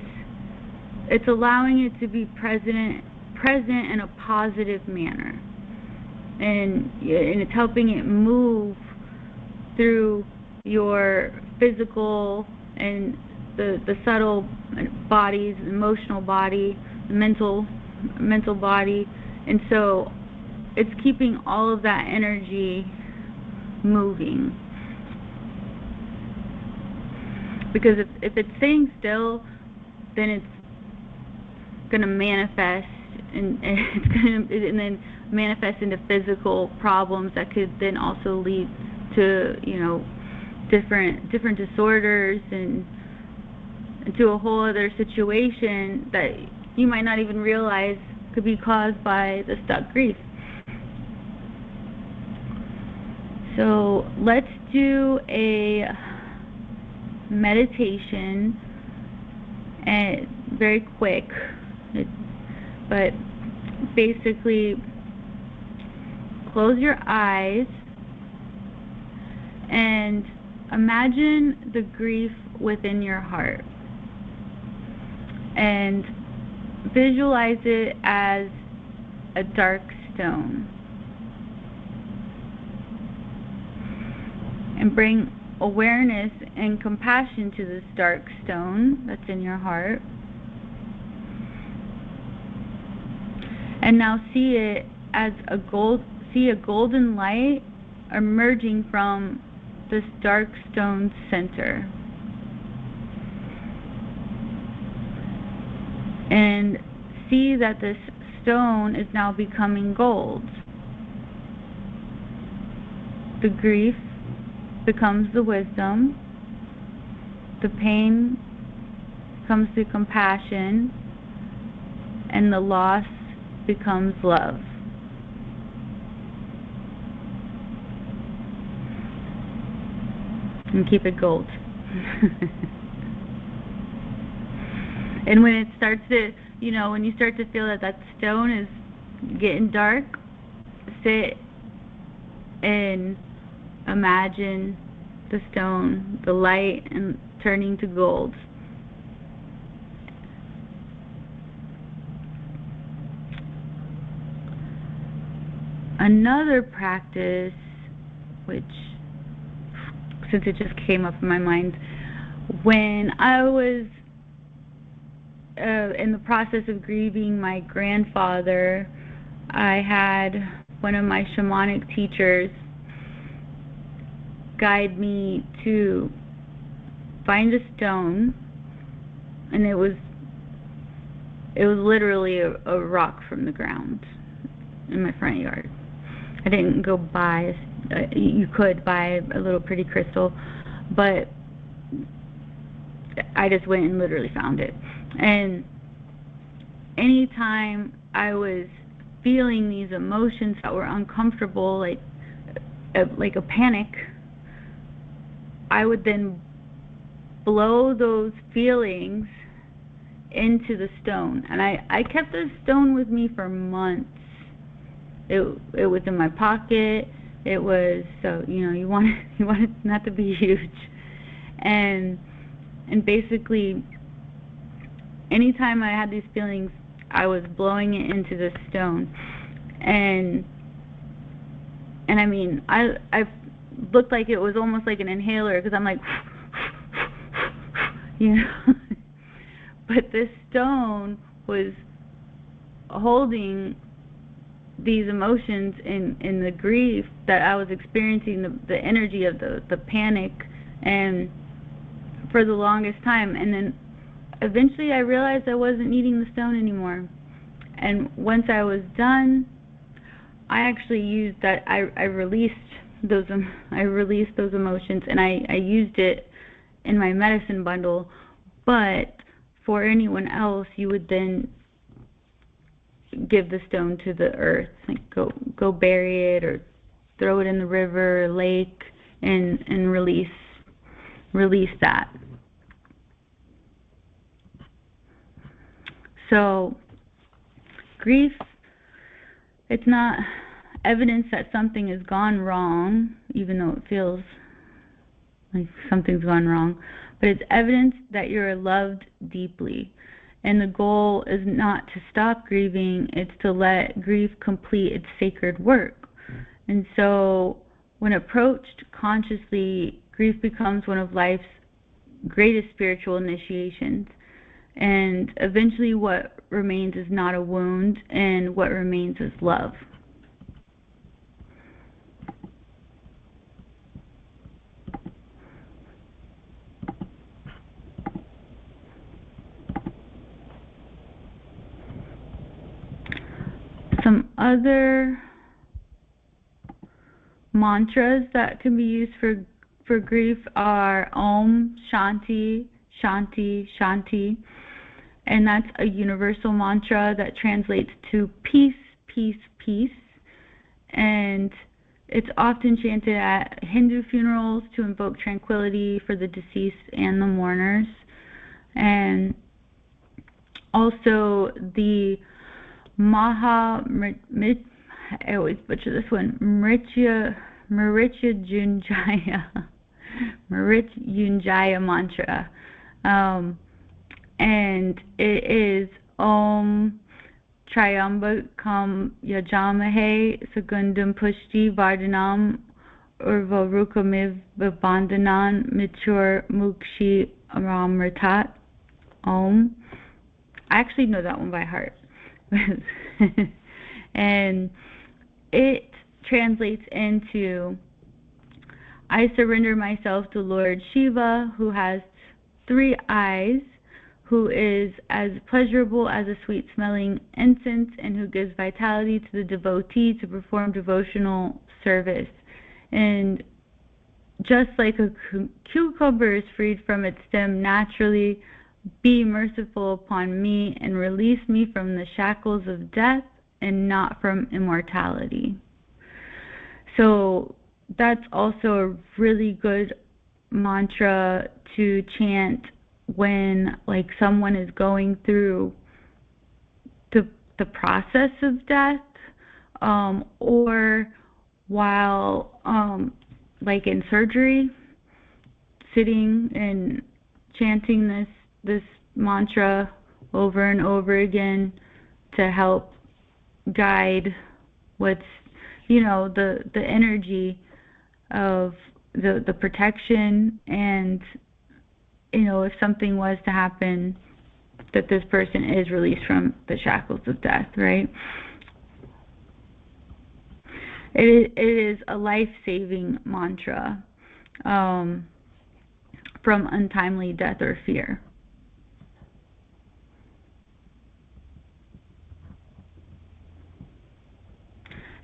allowing it to be present in a positive manner. And it's helping it move through your physical and the subtle bodies, the emotional body, the mental body. And so it's keeping all of that energy moving. Because if it's staying still, then it's going to manifest, and it's going to, and then manifest into physical problems that could then also lead to, different disorders and to a whole other situation that you might not even realize could be caused by the stuck grief. So let's do a meditation, and very quick, but basically close your eyes and imagine the grief within your heart, and visualize it as a dark stone, and bring awareness and compassion to this dark stone that's in your heart. And now see it as a golden light emerging from this dark stone center. And see that this stone is now becoming gold. The grief becomes the wisdom. The pain comes the compassion. And the loss becomes love. And keep it gold. And when it starts to, when you start to feel that stone is getting dark, sit and imagine the stone, the light, and turning to gold. Another practice, which, since it just came up in my mind, when I was in the process of grieving my grandfather, I had one of my shamanic teachers guide me to find a stone, and it was literally a rock from the ground in my front yard. I didn't go buy you could buy a little pretty crystal, but I just went and literally found it. And anytime I was feeling these emotions that were uncomfortable, like a panic, I would then blow those feelings into the stone. And I kept the stone with me for months. It was in my pocket. It was, so you want it not to be huge, and basically anytime I had these feelings, I was blowing it into the stone, and I mean, I looked like it was almost like an inhaler, because I'm like but this stone was holding these emotions in the grief that I was experiencing, the energy of the panic, and for the longest time. And then eventually I realized I wasn't needing the stone anymore. And once I was done, I actually used that. I released those emotions, and I used it in my medicine bundle. But for anyone else, you would then give the stone to the earth, like go bury it or throw it in the river or lake, and release that. So grief, it's not evidence that something has gone wrong, even though it feels like something's gone wrong, but it's evidence that you're loved deeply. And the goal is not to stop grieving, it's to let grief complete its sacred work. And so when approached consciously, grief becomes one of life's greatest spiritual initiations. And eventually what remains is not a wound, and what remains is love. Some other mantras that can be used for grief are Om Shanti, Shanti, Shanti. And that's a universal mantra that translates to peace, peace, peace. And it's often chanted at Hindu funerals to invoke tranquility for the deceased and the mourners. And also the I always butcher this one, Mrityunjaya mantra. And it is Om Triambakam Yajamahe Sugundam Pushti Vardhanam Urvarukamiv Vibandhanan Mitur Mukshi Ramritat Om. I actually know that one by heart. And it translates into, I surrender myself to Lord Shiva, who has 3 eyes, who is as pleasurable as a sweet-smelling incense, and who gives vitality to the devotee to perform devotional service. And just like a cucumber is freed from its stem naturally, be merciful upon me and release me from the shackles of death and not from immortality. So that's also a really good mantra to chant when like someone is going through the process of death, or while like in surgery, sitting and chanting this mantra over and over again to help guide what's, the energy of the protection, and if something was to happen, that this person is released from the shackles of death, right? It is a life-saving mantra from untimely death or fear.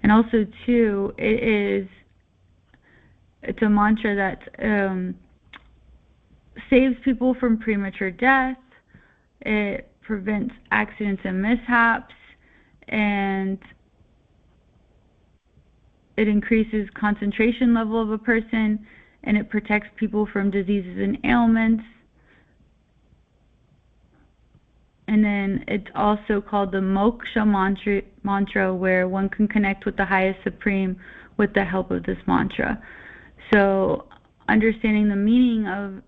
And also, too, it's a mantra that saves people from premature death. It prevents accidents and mishaps, and it increases concentration level of a person, and it protects people from diseases and ailments. And then it's also called the Moksha mantra, where one can connect with the highest supreme with the help of this mantra. So understanding the meaning of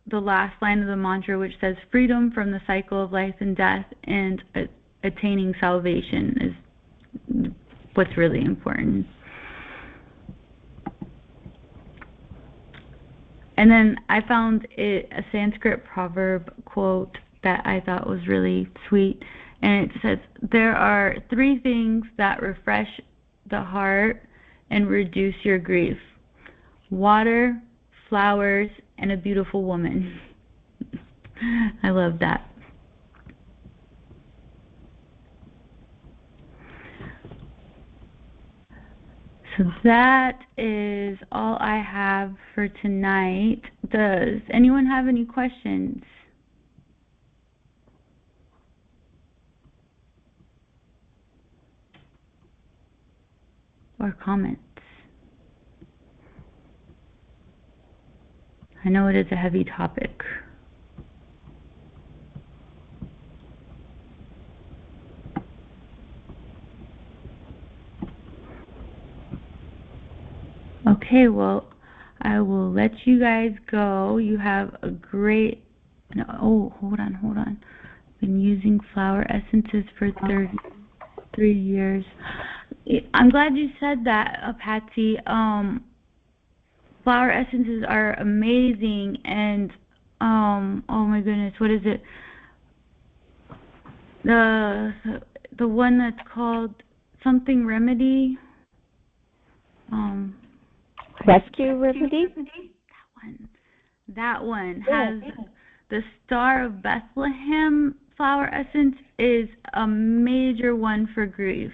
the last line of the mantra, which says freedom from the cycle of life and death and attaining salvation, is what's really important. And then I found a Sanskrit proverb quote that I thought was really sweet, and it says, there are 3 things that refresh the heart and reduce your grief: water, flowers, and a beautiful woman. I love that. So that is all I have for tonight. Does anyone have any questions or comments? I know it is a heavy topic. Okay, well, I will let you guys go. You have a great... Oh, hold on. I've been using flower essences for 33 years. I'm glad you said that, Patsy. Flower essences are amazing, and oh my goodness, what is it? The one that's called something remedy. Rescue remedy. That one has the Star of Bethlehem flower essence, is a major one for grief,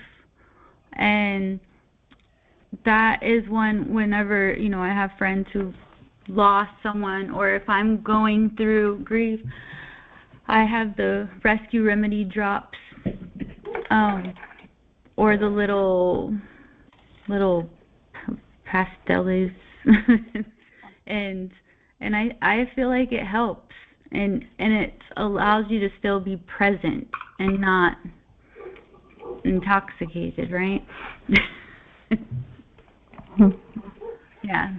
and that is one whenever I have friends who've lost someone, or if I'm going through grief, I have the Rescue Remedy drops, or the little pastels, and I feel like it helps, and it allows you to still be present and not intoxicated, right? Yeah.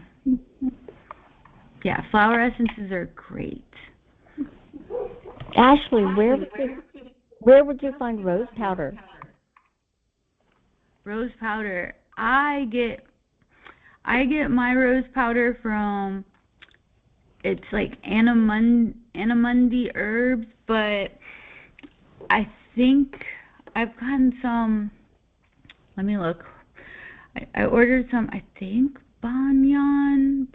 Yeah, flower essences are great. Ashley, where would you find rose powder? Rose powder. I get my rose powder from, it's like Anamundi herbs, but I think I've gotten some. Let me look. I ordered some. I think Banyan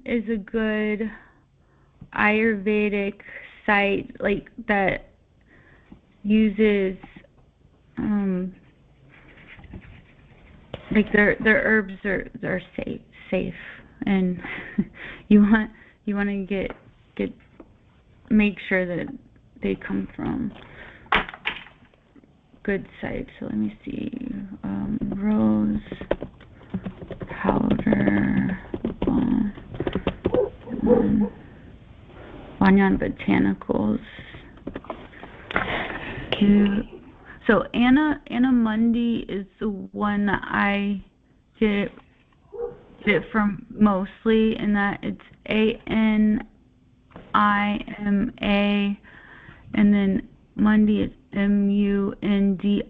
is a good Ayurvedic site like that uses like their herbs are safe, and you want to get make sure that they come from good sites. So let me see, rose powder, Banyan Botanicals. So Anna Mundy is the one that I get it from mostly, and that it's ANIMA, and then Mundy is MUNDI.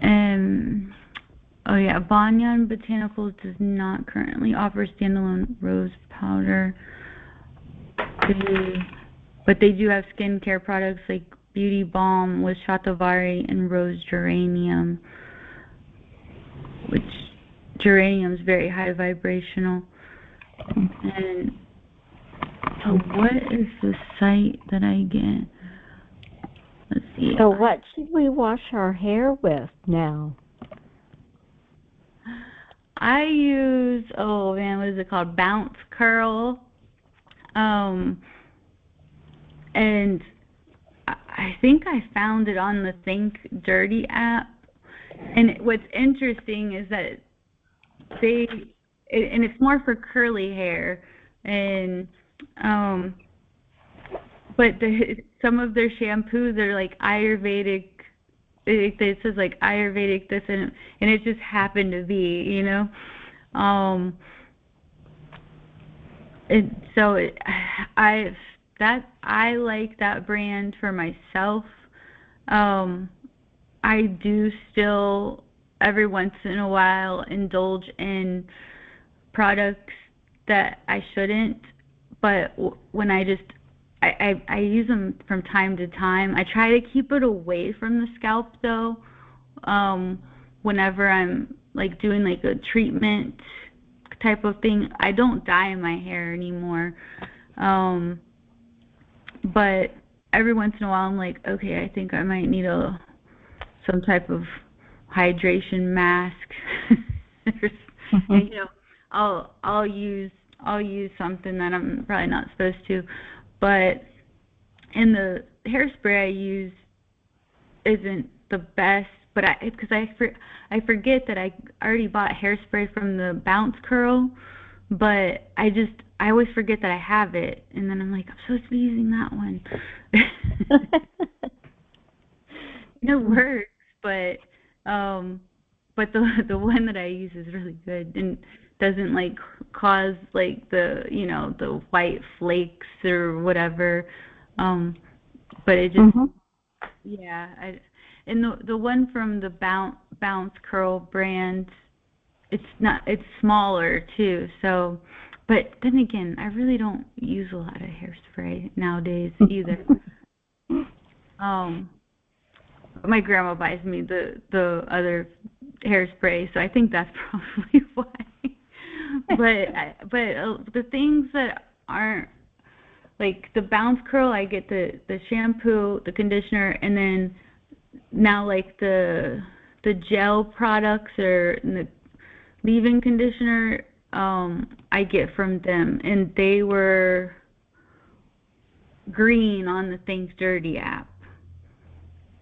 And oh yeah, Banyan Botanicals does not currently offer standalone rose powder. But they do have skincare products like Beauty Balm with Shatavari and Rose Geranium, which geranium is very high vibrational. And so what is the site that I get? Let's see. So what should we wash our hair with now? I use, oh man, what is it called? Bounce Curl. And I think I found it on the Think Dirty app. And what's interesting is that and it's more for curly hair, and but some of their shampoos are like Ayurvedic. It says like Ayurvedic this, and it just happened to be, I like that brand for myself. I do still every once in a while indulge in products that I shouldn't, but when I use them from time to time. I try to keep it away from the scalp though. Whenever I'm like doing like a treatment type of thing, I don't dye my hair anymore. But every once in a while I'm like, okay, I think I might need some type of hydration mask. And, I'll use something that I'm probably not supposed to, but and the hairspray I use isn't the best, but because I forget that I already bought hairspray from the Bounce Curl, but I always forget that I have it, and then I'm like, I'm supposed to be using that one. It works, but the one that I use is really good and doesn't like cause like the white flakes or whatever. But it just yeah. And the one from the Bounce Curl brand, it's smaller too. So, but then again, I really don't use a lot of hairspray nowadays either. My grandma buys me the other hairspray, so I think that's probably why. But the things that aren't like the Bounce Curl, I get the shampoo, the conditioner, and then now like the gel products or the leave-in conditioner, I get from them, and they were green on the Think Dirty app.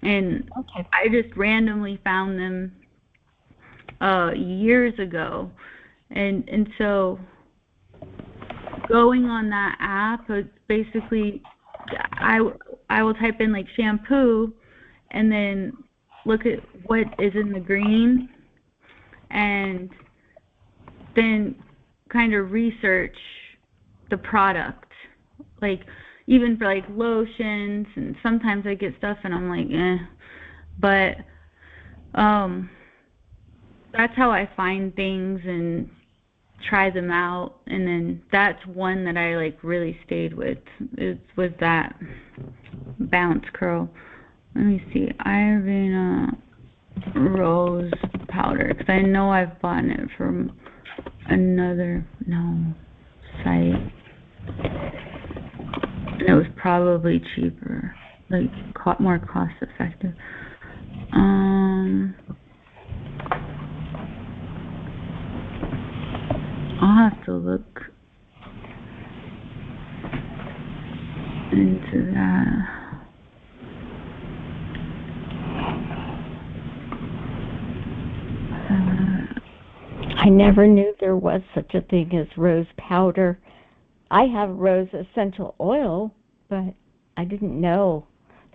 and Okay. I just randomly found them years ago, and so going on that app, it's basically I I will type in like shampoo, and then look at what is in the green, and then kind of research the product, like even for like lotions, and sometimes I get stuff and I'm like but that's how I find things and try them out, and then that's one that I like really stayed with, was that bounce curl. Let me see, Ayurveda rose powder, because I know I've bought it from another site, and it was probably cheaper, like more cost effective. I'll have to look into that. I never knew there was such a thing as rose powder. I have rose essential oil, but I didn't know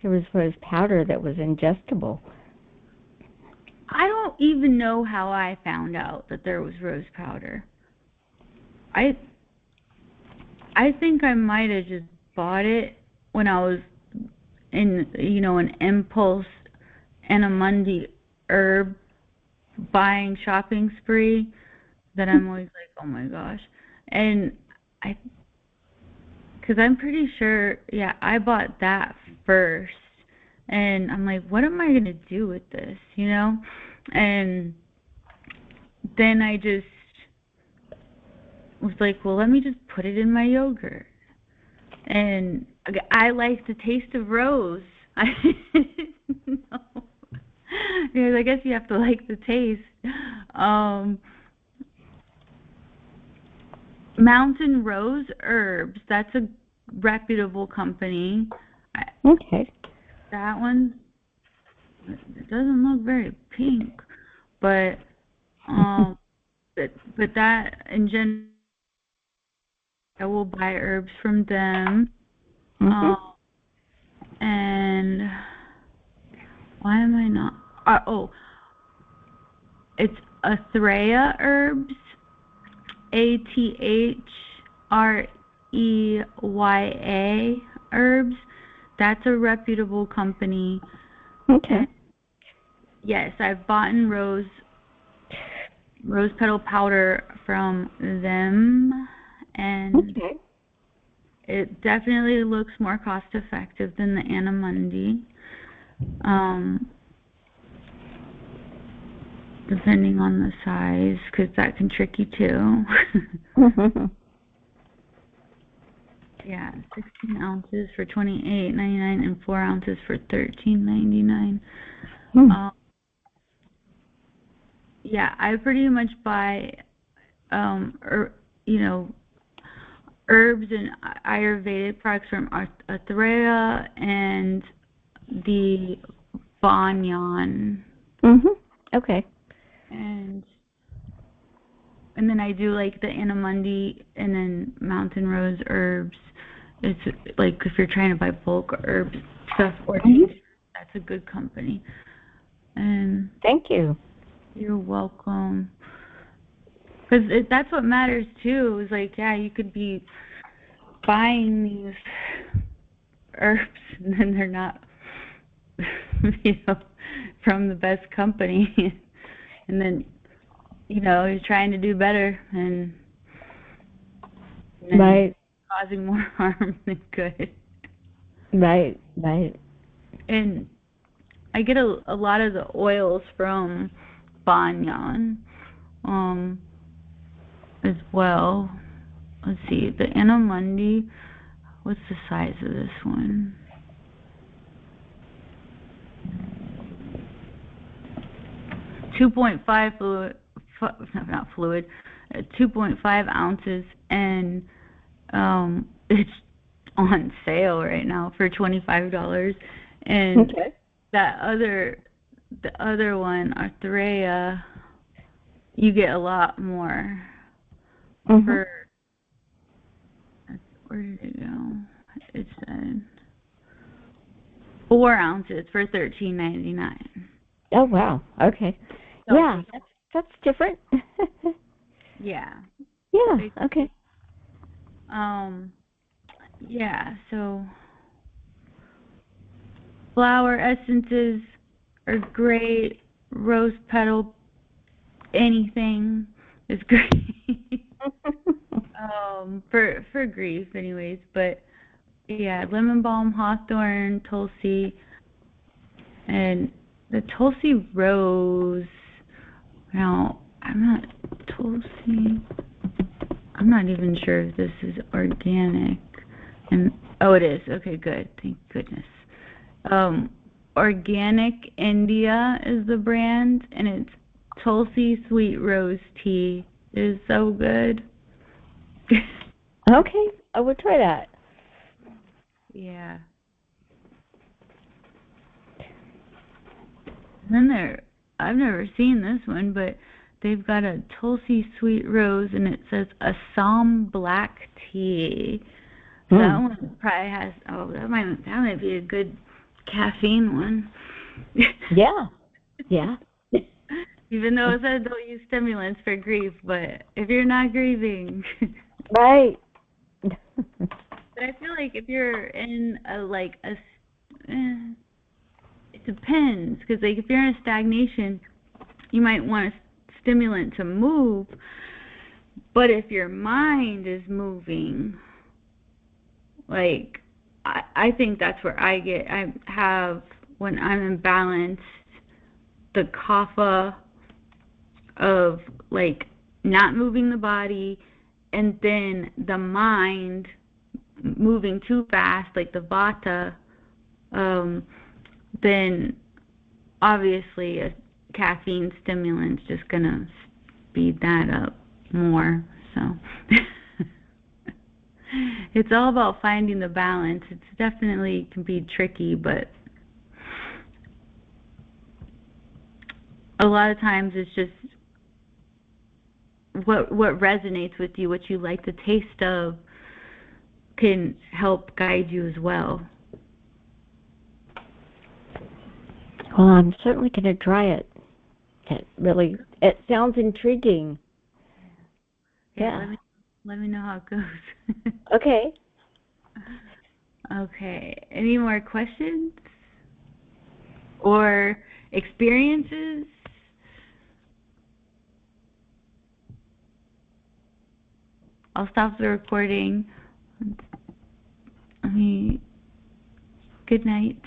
there was rose powder that was ingestible. I don't even know how I found out that there was rose powder. I think I might have just bought it when I was in, an impulse and a Monday herb buying shopping spree, that I'm always like, oh my gosh. And because I'm pretty sure, yeah, I bought that first. And I'm like, what am I going to do with this, And then I just was like, well, let me just put it in my yogurt. And I like the taste of rose. I know. Because I guess you have to like the taste. Mountain Rose Herbs, that's a reputable company. Okay. That one, it doesn't look very pink, but but that in general, I will buy herbs from them. And why am I not? It's Athrea Herbs, ATHREYA Herbs. That's a reputable company. Okay. And yes, I've bought rose petal powder from them, and it definitely looks more cost effective than the Annamundi. Depending on the size, because that can trick you too. Yeah, 16 ounces for $28.99 and 4 ounces for $13.99. Yeah, I pretty much buy, herbs and Ayurvedic products from Athrea and the Banyan. Okay. And then I do like the Annamundi and then Mountain Rose Herbs. It's like if you're trying to buy bulk herb stuff or that's a good company. And thank you. You're welcome. Because that's what matters too. Is like, yeah, you could be buying these herbs and then they're not, from the best company, and then you're trying to do better and right, causing more harm than good. Right. And I get a lot of the oils from Banyan, as well. Let's see, the Annamundi. What's the size of this one? .5 fluid, not fluid, 2.5 ounces, and it's on sale right now for $25. And that the other one, Arthrea, you get a lot more Mhm. for, where did it go? It said 4 ounces for $13.99. Oh wow. Okay. So Yeah, that's different. yeah, Yeah. big. Okay. Um, yeah. So flower essences are great. Rose petal, anything is great. For grief, anyways. But yeah, lemon balm, hawthorn, tulsi, and the Tulsi rose. Now, Tulsi. I'm not even sure if this is organic. And oh, it is. Okay, good. Thank goodness. Um, Organic India is the brand, and it's Tulsi Sweet Rose Tea. It is so good. Okay. I will try that. Yeah. Then I've never seen this one, but they've got a Tulsi Sweet Rose, and it says Assam Black Tea. That Hmm. one probably has. Oh, that might be a good caffeine one. Yeah. Yeah. Even though it says don't use stimulants for grief, but if you're not grieving. Right. But I feel like if you're in eh, it depends, because like if you're in a stagnation, you might want a stimulant to move. But if your mind is moving, like I think that's where I have when I'm imbalanced, the kapha of like not moving the body, and then the mind moving too fast, like the vata, um, then obviously a caffeine stimulant's just gonna speed that up more. So it's all about finding the balance. It's definitely can be tricky, but a lot of times it's just what resonates with you, what you like the taste of, can help guide you as well. Well, I'm certainly going to try it. It sounds intriguing. Yeah, Yeah. let me know how it goes. Okay. Okay. Any more questions or experiences? I'll stop the recording. I mean, good night.